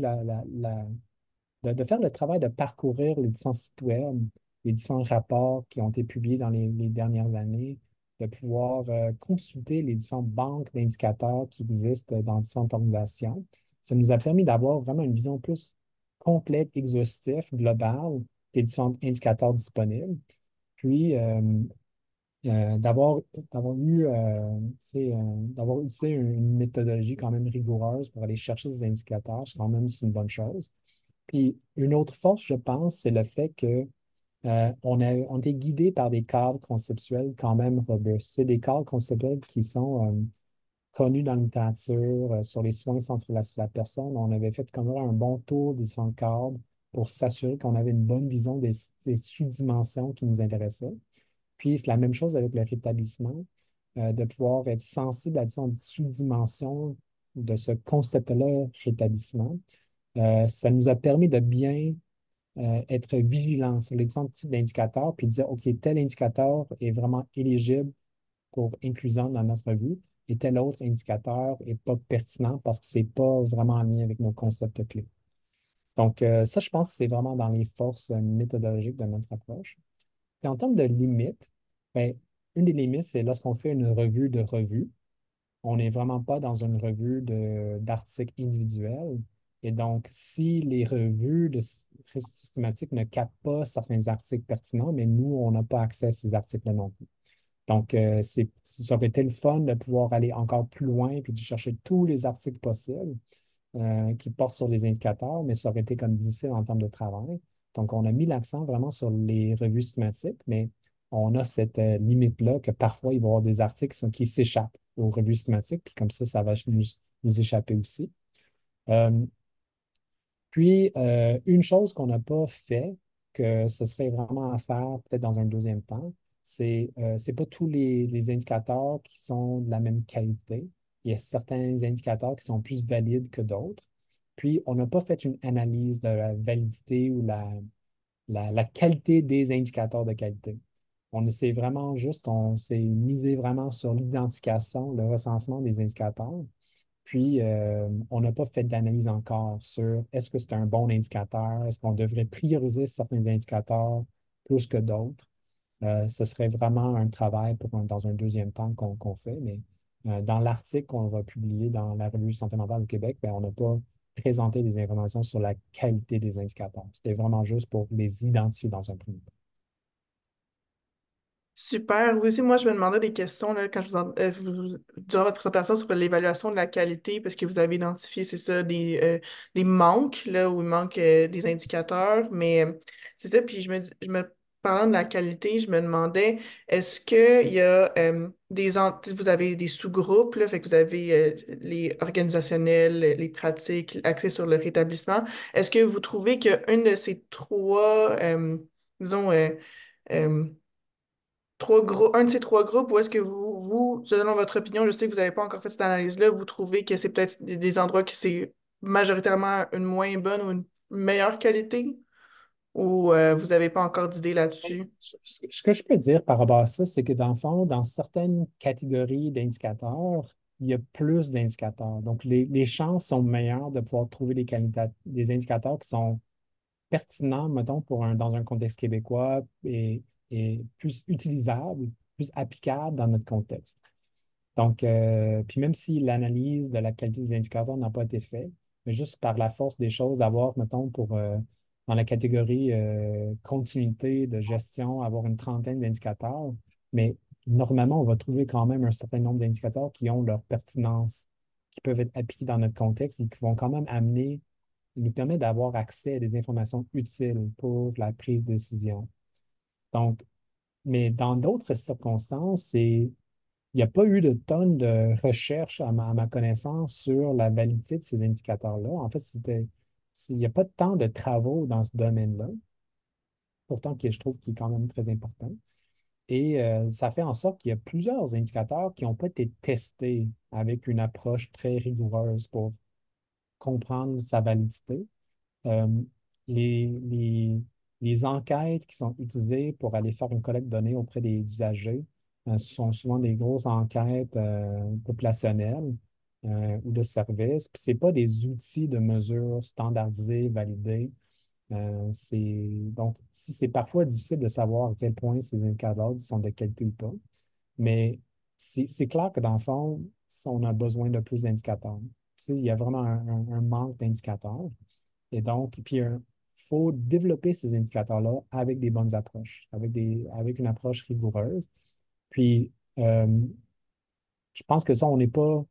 de faire le travail de parcourir les différents sites web, les différents rapports qui ont été publiés dans les dernières années, de pouvoir consulter les différentes banques d'indicateurs qui existent dans différentes organisations. Ça nous a permis d'avoir vraiment une vision plus complète, exhaustive, globale des différents indicateurs disponibles. Puis, d'avoir d'avoir eu, tu sais, d'avoir utilisé une méthodologie quand même rigoureuse pour aller chercher ces indicateurs, c'est quand même c'est une bonne chose. Puis une autre force, je pense, c'est le fait que on est guidé par des cadres conceptuels quand même robustes. C'est des cadres conceptuels qui sont connus dans la littérature, sur les soins centrés sur la personne. On avait fait comme un bon tour des différents cadres pour s'assurer qu'on avait une bonne vision des sous-dimensions qui nous intéressaient. Puis c'est la même chose avec le rétablissement, de pouvoir être sensible à différentes sous-dimensions de ce concept-là, rétablissement. Ça nous a permis de bien être vigilants sur les différents types d'indicateurs, puis dire, OK, tel indicateur est vraiment éligible pour inclusion dans notre revue, et tel autre indicateur n'est pas pertinent parce que ce n'est pas vraiment en lien avec nos concepts clés. Donc, ça, je pense que c'est vraiment dans les forces méthodologiques de notre approche. Puis en termes de limites, ben, une des limites, c'est lorsqu'on fait une revue de revue. On n'est vraiment pas dans une revue d'articles individuels. Et donc, si les revues de systématiques ne captent pas certains articles pertinents, mais nous, on n'a pas accès à ces articles non plus. Donc, ça aurait été le fun de pouvoir aller encore plus loin puis de chercher tous les articles possibles qui portent sur les indicateurs, mais ça aurait été comme difficile en termes de travail. Donc, on a mis l'accent vraiment sur les revues systématiques, mais on a cette limite-là que parfois, il va y avoir des articles qui s'échappent aux revues systématiques, puis comme ça va nous échapper aussi. Euh, une chose qu'on n'a pas fait, que ce serait vraiment à faire peut-être dans un deuxième temps, c'est pas tous les indicateurs qui sont de la même qualité. Il y a certains indicateurs qui sont plus valides que d'autres. Puis, on n'a pas fait une analyse de la validité ou la qualité des indicateurs de qualité. On essaie vraiment juste, on s'est misé vraiment sur l'identification, le recensement des indicateurs. Puis, on n'a pas fait d'analyse encore sur est-ce que c'est un bon indicateur, est-ce qu'on devrait prioriser certains indicateurs plus que d'autres. Ce serait vraiment un travail dans un deuxième temps qu'on fait, mais dans l'article qu'on va publier dans la Revue Santé mentale au Québec, ben, on n'a pas présenté des informations sur la qualité des indicateurs. C'était vraiment juste pour les identifier dans un premier temps. Super. Oui, aussi, moi, je me demandais des questions là, quand durant votre présentation sur l'évaluation de la qualité, parce que vous avez identifié, c'est ça, des manques, là, où il manque des indicateurs, mais c'est ça. Puis parlant de la qualité, je me demandais, est-ce qu'il y a vous avez des sous-groupes, là, fait que vous avez les organisationnels, les pratiques, axés sur le rétablissement. Est-ce que vous trouvez qu'une de ces trois, disons, euh, un de ces trois groupes, ou est-ce que selon votre opinion, je sais que vous n'avez pas encore fait cette analyse-là, vous trouvez que c'est peut-être des endroits que c'est majoritairement une moins bonne ou une meilleure qualité, ou vous n'avez pas encore d'idée là-dessus? Ce que je peux dire par rapport à ça, c'est que dans le fond, dans certaines catégories d'indicateurs, il y a plus d'indicateurs. Donc, les chances sont meilleures de pouvoir trouver des indicateurs qui sont pertinents, mettons, dans un contexte québécois et plus utilisables, plus applicables dans notre contexte. Donc, puis même si l'analyse de la qualité des indicateurs n'a pas été faite, mais juste par la force des choses d'avoir, mettons, dans la catégorie continuité de gestion, avoir une trentaine d'indicateurs, mais normalement, on va trouver quand même un certain nombre d'indicateurs qui ont leur pertinence, qui peuvent être appliqués dans notre contexte et qui vont quand même nous permettre d'avoir accès à des informations utiles pour la prise de décision. Donc, mais dans d'autres circonstances, il n'y a pas eu de tonnes de recherches à ma connaissance sur la validité de ces indicateurs-là. En fait, il n'y a pas tant de travaux dans ce domaine-là. pourtant je trouve qui est quand même très important. Et ça fait en sorte qu'il y a plusieurs indicateurs qui n'ont pas été testés avec une approche très rigoureuse pour comprendre sa validité. Euh, les, les, les enquêtes qui sont utilisées pour aller faire une collecte de données auprès des usagers sont souvent des grosses enquêtes populationnelles ou de services. Puis ce pas des outils de mesure standardisés, validés. Donc, si c'est parfois difficile de savoir à quel point ces indicateurs sont de qualité ou pas, mais c'est clair que dans le fond, si on a besoin de plus d'indicateurs. Il y a vraiment un manque d'indicateurs. Et donc, puis il faut développer ces indicateurs-là avec des bonnes approches, avec une approche rigoureuse. Puis, euh, je pense que ça, on n'est pas.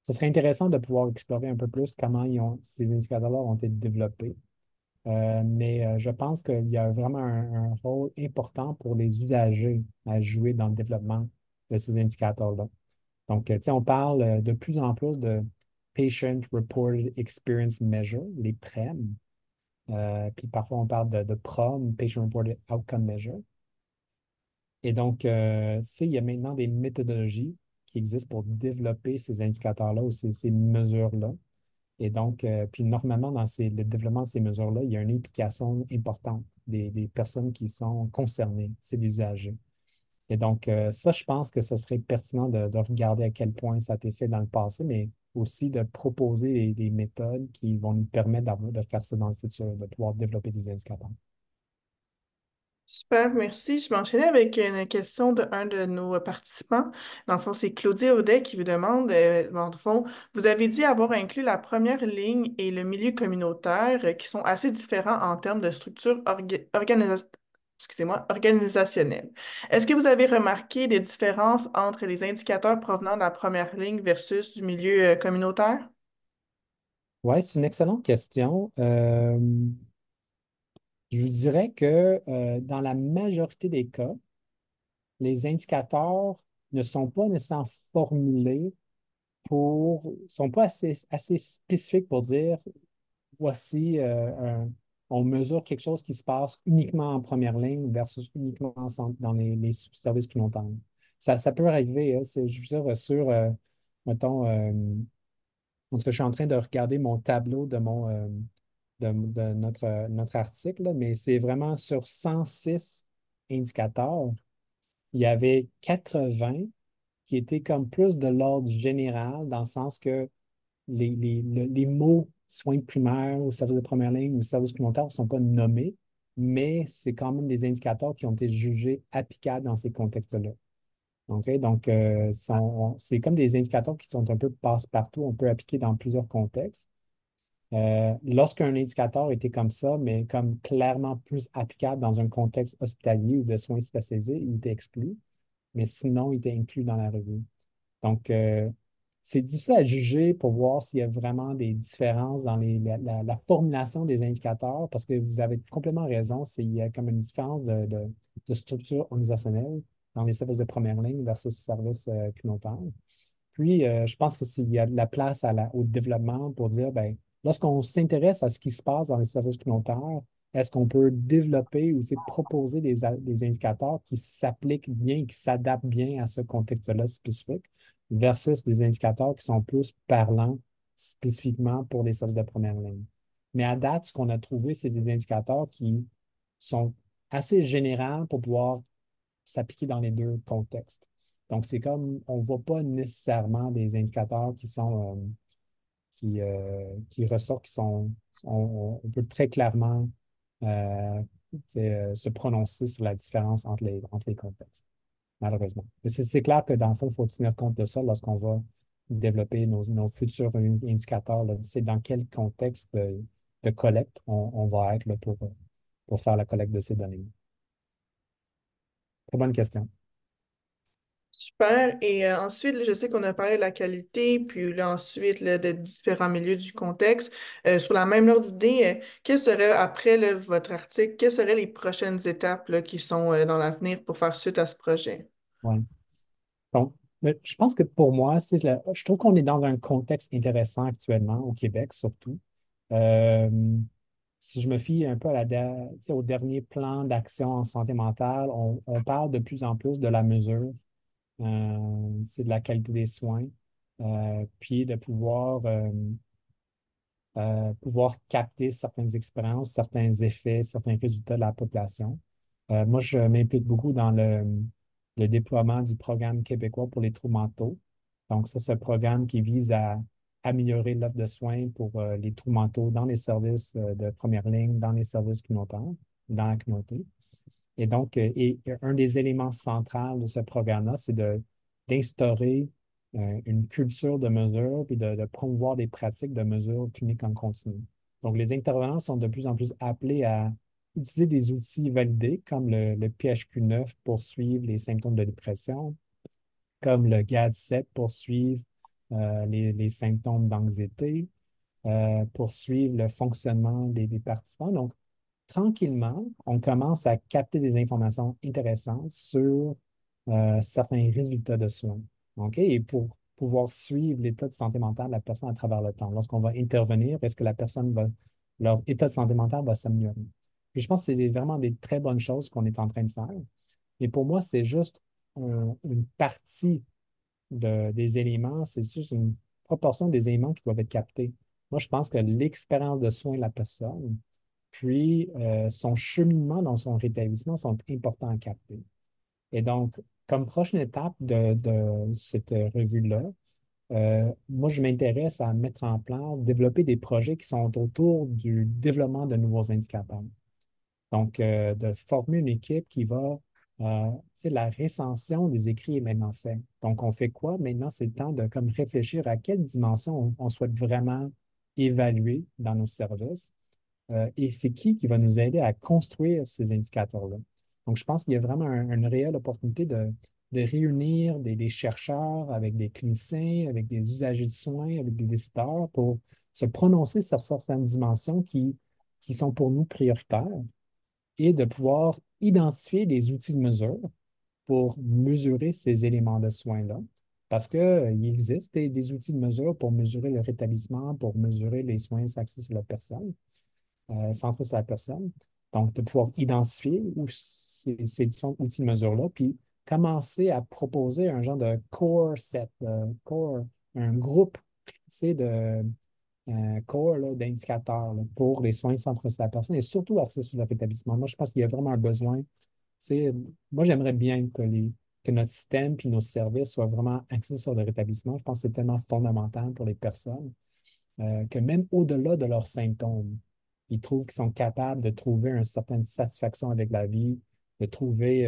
Ce serait intéressant de pouvoir explorer un peu plus comment ces indicateurs-là ont été développés. Mais je pense qu'il y a vraiment un rôle important pour les usagers à jouer dans le développement de ces indicateurs-là. Donc, tu sais, on parle de plus en plus de Patient Reported Experience Measure, les PREM. Puis parfois, on parle de PROM, Patient Reported Outcome Measure. Et donc, tu sais, il y a maintenant des méthodologies qui existent pour développer ces indicateurs-là ou ces mesures-là. Et donc, puis normalement, dans le développement de ces mesures-là, il y a une implication importante des personnes qui sont concernées, c'est les usagers. Et donc, ça, je pense que ce serait pertinent de regarder à quel point ça a été fait dans le passé, mais aussi de proposer des méthodes qui vont nous permettre de faire ça dans le futur, de pouvoir développer des indicateurs. Super, merci. Je m'enchaînais avec une question de un de nos participants. Dans le fond, c'est Claudie Audet qui vous demande, dans le fond, vous avez dit avoir inclus la première ligne et le milieu communautaire qui sont assez différents en termes de structure excusez-moi, organisationnelle. Est-ce que vous avez remarqué des différences entre les indicateurs provenant de la première ligne versus du milieu communautaire? Oui, c'est une excellente question. Je vous dirais que dans la majorité des cas, les indicateurs ne sont pas nécessairement formulés sont pas assez spécifiques pour dire voici, on mesure quelque chose qui se passe uniquement en première ligne versus uniquement dans les services communautaires. Ça peut arriver, hein, je veux dire, mettons, en tout cas, je suis en train de regarder mon tableau de notre article, là, mais c'est vraiment sur 106 indicateurs, il y avait 80 qui étaient comme plus de l'ordre général, dans le sens que les mots soins primaires ou services de première ligne ou services communautaires ne sont pas nommés, mais c'est quand même des indicateurs qui ont été jugés applicables dans ces contextes-là. OK? Donc, c'est comme des indicateurs qui sont un peu passe-partout, on peut appliquer dans plusieurs contextes. Lorsqu'un indicateur était comme ça, mais comme clairement plus applicable dans un contexte hospitalier ou de soins spécialisés, il était exclu, mais sinon, il était inclus dans la revue. Donc, c'est difficile à juger pour voir s'il y a vraiment des différences dans la formulation des indicateurs, parce que vous avez complètement raison, il y a comme une différence de structure organisationnelle dans les services de première ligne versus les services communautaires. Puis, je pense que s'il y a de la place au développement pour dire, ben, lorsqu'on s'intéresse à ce qui se passe dans les services communautaires, est-ce qu'on peut développer ou tu sais, proposer des indicateurs qui s'appliquent bien, qui s'adaptent bien à ce contexte-là spécifique, versus des indicateurs qui sont plus parlants spécifiquement pour les services de première ligne. Mais à date, ce qu'on a trouvé, c'est des indicateurs qui sont assez généraux pour pouvoir s'appliquer dans les deux contextes. Donc, c'est comme, on ne voit pas nécessairement des indicateurs qui ressortent, on peut très clairement se prononcer sur la différence entre les contextes, malheureusement. Mais c'est clair que dans le fond, il faut tenir compte de ça lorsqu'on va développer nos futurs indicateurs, là. C'est dans quel contexte de collecte on va être là, pour faire la collecte de ces données. Très bonne question. Super. Et ensuite, là, je sais qu'on a parlé de la qualité, puis là, ensuite, là, des différents milieux du contexte. Sur la même ordre d'idée, quelles seraient, après là, votre article, quelles seraient les prochaines étapes là, qui sont dans l'avenir pour faire suite à ce projet? Ouais. Donc, je pense que pour moi, je trouve qu'on est dans un contexte intéressant actuellement, au Québec surtout. Euh, si je me fie un peu à tu sais, au dernier plan d'action en santé mentale, on parle de plus en plus de la mesure, c'est de la qualité des soins, puis de pouvoir capter certaines expériences, certains effets, certains résultats de la population. Moi, je m'implique beaucoup dans le déploiement du programme québécois pour les troubles mentaux. Donc, ça, c'est un programme qui vise à améliorer l'offre de soins pour les troubles mentaux dans les services de première ligne, dans les services communautaires, dans la communauté. Et donc, un des éléments centraux de ce programme-là, c'est d'instaurer une culture de mesure puis de promouvoir des pratiques de mesure clinique en continu. Donc, les intervenants sont de plus en plus appelés à utiliser des outils validés comme le PHQ-9 pour suivre les symptômes de dépression, comme le GAD-7 pour suivre les symptômes d'anxiété, pour suivre le fonctionnement des participants. Donc, tranquillement, on commence à capter des informations intéressantes sur certains résultats de soins. OK? Et pour pouvoir suivre l'état de santé mentale de la personne à travers le temps. Lorsqu'on va intervenir, est-ce que leur état de santé mentale va s'améliorer? Puis je pense que c'est vraiment des très bonnes choses qu'on est en train de faire. Et pour moi, c'est juste une partie des éléments, c'est juste une proportion des éléments qui doivent être captés. Moi, je pense que l'expérience de soins de la personne, puis son cheminement dans son rétablissement sont importants à capter. Et donc, comme prochaine étape de cette revue-là, moi, je m'intéresse à mettre en place, développer des projets qui sont autour du développement de nouveaux indicateurs. Donc, de former une équipe qui va, tu sais, la récension des écrits est maintenant faite. Donc, on fait quoi? Maintenant, c'est le temps de comme réfléchir à quelle dimension on souhaite vraiment évaluer dans nos services. Et c'est qui va nous aider à construire ces indicateurs-là. Donc, je pense qu'il y a vraiment une réelle opportunité de réunir des chercheurs avec des cliniciens, avec des usagers de soins, avec des décideurs pour se prononcer sur certaines dimensions qui sont pour nous prioritaires et de pouvoir identifier des outils de mesure pour mesurer ces éléments de soins-là. Parce qu'il existe des outils de mesure pour mesurer le rétablissement, pour mesurer les soins axés sur la personne, centrés sur la personne. Donc, de pouvoir identifier ces différents outils de mesure-là, puis commencer à proposer un genre de core set, un groupe, c'est de core là, d'indicateurs là, pour les soins centrés sur la personne et surtout axés sur le rétablissement. Moi, je pense qu'il y a vraiment un besoin. C'est, moi, j'aimerais bien que notre système puis nos services soient vraiment axés sur le rétablissement. Je pense que c'est tellement fondamental pour les personnes que même au-delà de leurs symptômes, ils trouvent qu'ils sont capables de trouver une certaine satisfaction avec la vie, de trouver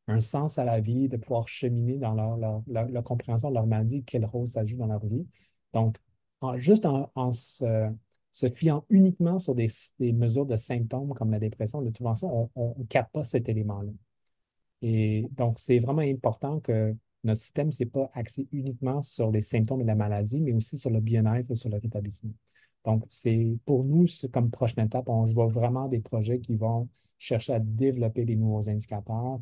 un sens à la vie, de pouvoir cheminer dans leur compréhension de leur maladie, quel rôle ça joue dans leur vie. Donc, juste en se fiant uniquement sur des mesures de symptômes comme la dépression, le on ne capte pas cet élément-là. Et donc, c'est vraiment important que notre système ne s'est pas axé uniquement sur les symptômes de la maladie, mais aussi sur le bien-être et sur le rétablissement. Donc, c'est pour nous, c'est comme prochaine étape, je vois vraiment des projets qui vont chercher à développer des nouveaux indicateurs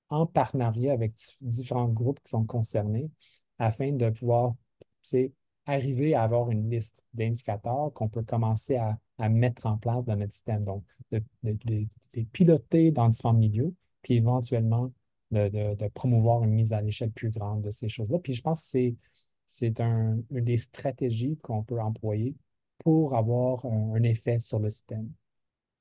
en partenariat avec différents groupes qui sont concernés afin de pouvoir, tu sais, arriver à avoir une liste d'indicateurs qu'on peut commencer à mettre en place dans notre système. Donc, de les piloter dans différents milieux, puis éventuellement de promouvoir une mise à l'échelle plus grande de ces choses-là. Puis je pense que c'est une des stratégies qu'on peut employer pour avoir un effet sur le système.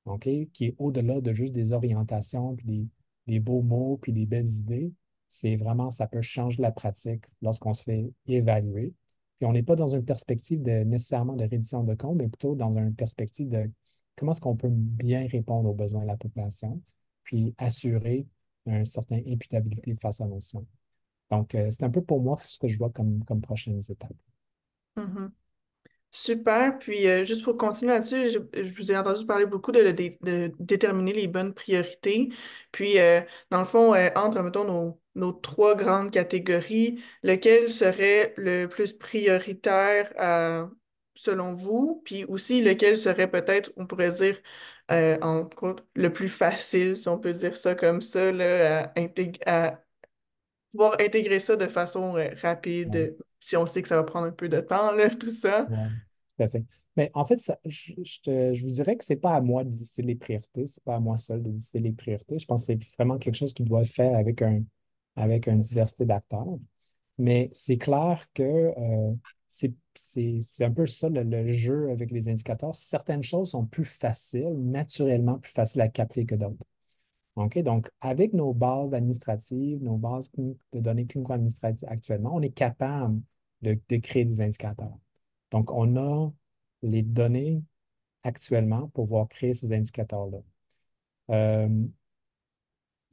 OK, qui est au-delà de juste des orientations, puis des beaux mots, puis des belles idées. C'est vraiment, ça peut changer la pratique lorsqu'on se fait évaluer. Puis on n'est pas dans une perspective de nécessairement de reddition de comptes, mais plutôt dans une perspective de comment est-ce qu'on peut bien répondre aux besoins de la population, puis assurer une certaine imputabilité face à nos soins. Donc, c'est un peu pour moi ce que je vois comme prochaines étapes. Mhm. Super. Puis, juste pour continuer là-dessus, je vous ai entendu parler beaucoup de déterminer les bonnes priorités. Puis, dans le fond, entre, mettons, nos trois grandes catégories, lequel serait le plus prioritaire selon vous? Puis aussi, lequel serait peut-être, on pourrait dire, entre autres, le plus facile, si on peut dire ça comme ça, là, à pouvoir intégrer ça de façon Ouais, rapide, si on sait que ça va prendre un peu de temps, là, tout ça. ouais, tout à fait. Mais en fait, je vous dirais que c'est pas à moi de décider les priorités, c'est pas à moi seul de décider les priorités. Je pense que c'est vraiment quelque chose qui doit être fait avec une diversité d'acteurs. Mais c'est clair que c'est un peu ça le jeu avec les indicateurs. Certaines choses sont plus faciles, naturellement plus faciles à capter que d'autres. OK? Donc, avec nos bases administratives, nos bases de données clinico-administratives actuellement, on est capable de créer des indicateurs. Donc, on a les données actuellement pour pouvoir créer ces indicateurs-là. Euh,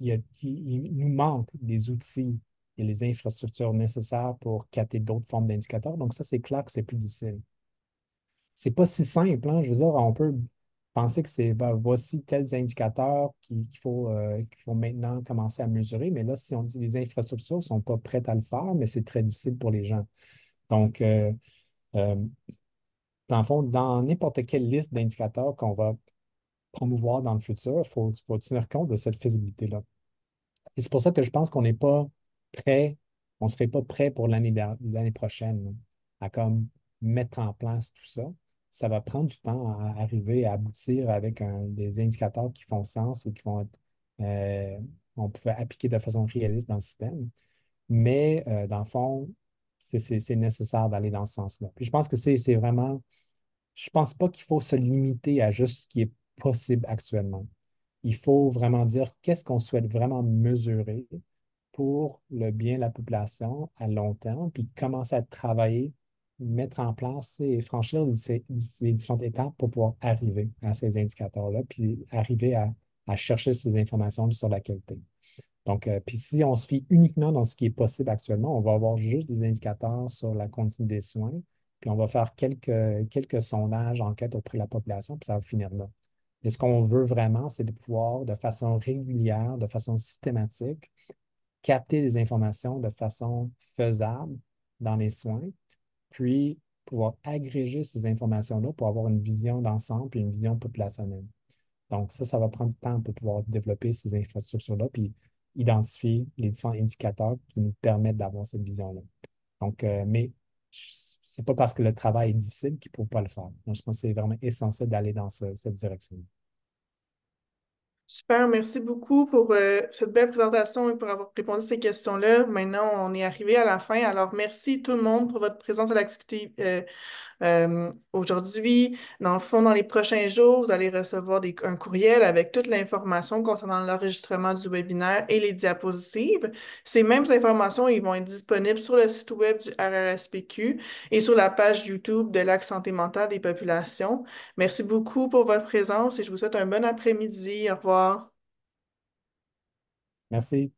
il nous manque des outils et les infrastructures nécessaires pour capter d'autres formes d'indicateurs. Donc, ça, c'est clair que c'est plus difficile. C'est pas si simple, hein. Je veux dire, on peut penser que c'est ben, voici tels indicateurs qu'il faut maintenant commencer à mesurer, mais là, si on dit les infrastructures ne sont pas prêtes à le faire, mais c'est très difficile pour les gens. Donc, euh, dans le fond, dans n'importe quelle liste d'indicateurs qu'on va promouvoir dans le futur, faut tenir compte de cette faisabilité-là. Et c'est pour ça que je pense qu'on n'est pas prêt, on ne serait pas prêt pour l'année prochaine là, à comme mettre en place tout ça. Ça va prendre du temps à arriver à aboutir avec des indicateurs qui font sens et qui vont être, euh, on pouvait appliquer de façon réaliste dans le système. Mais dans le fond, c'est nécessaire d'aller dans ce sens-là. Puis je pense que c'est vraiment, je pense pas qu'il faut se limiter à juste ce qui est possible actuellement. Il faut vraiment dire qu'est-ce qu'on souhaite vraiment mesurer pour le bien de la population à long terme, puis commencer à travailler, mettre en place et franchir les différentes étapes pour pouvoir arriver à ces indicateurs-là, puis arriver à chercher ces informations sur la qualité. Donc, puis si on se fie uniquement dans ce qui est possible actuellement, on va avoir juste des indicateurs sur la continuité des soins, puis on va faire quelques sondages, enquêtes auprès de la population, puis ça va finir là. Et ce qu'on veut vraiment, c'est de pouvoir, de façon régulière, de façon systématique, capter des informations de façon faisable dans les soins, puis pouvoir agréger ces informations-là pour avoir une vision d'ensemble et une vision populationnelle. Donc, ça va prendre du temps pour pouvoir développer ces infrastructures-là, puis identifier les différents indicateurs qui nous permettent d'avoir cette vision-là. Donc, mais c'est pas parce que le travail est difficile qu'il ne faut pas le faire. Donc, je pense que c'est vraiment essentiel d'aller dans cette direction. Super, merci beaucoup pour cette belle présentation et pour avoir répondu à ces questions-là. Maintenant, on est arrivé à la fin. Alors, merci tout le monde pour votre présence à l'activité aujourd'hui. Dans le fond, dans les prochains jours, vous allez recevoir un courriel avec toute l'information concernant l'enregistrement du webinaire et les diapositives. Ces mêmes informations, ils vont être disponibles sur le site web du RRSPQ et sur la page YouTube de l'Axe santé mentale des populations. Merci beaucoup pour votre présence et je vous souhaite un bon après-midi. Au revoir. Merci.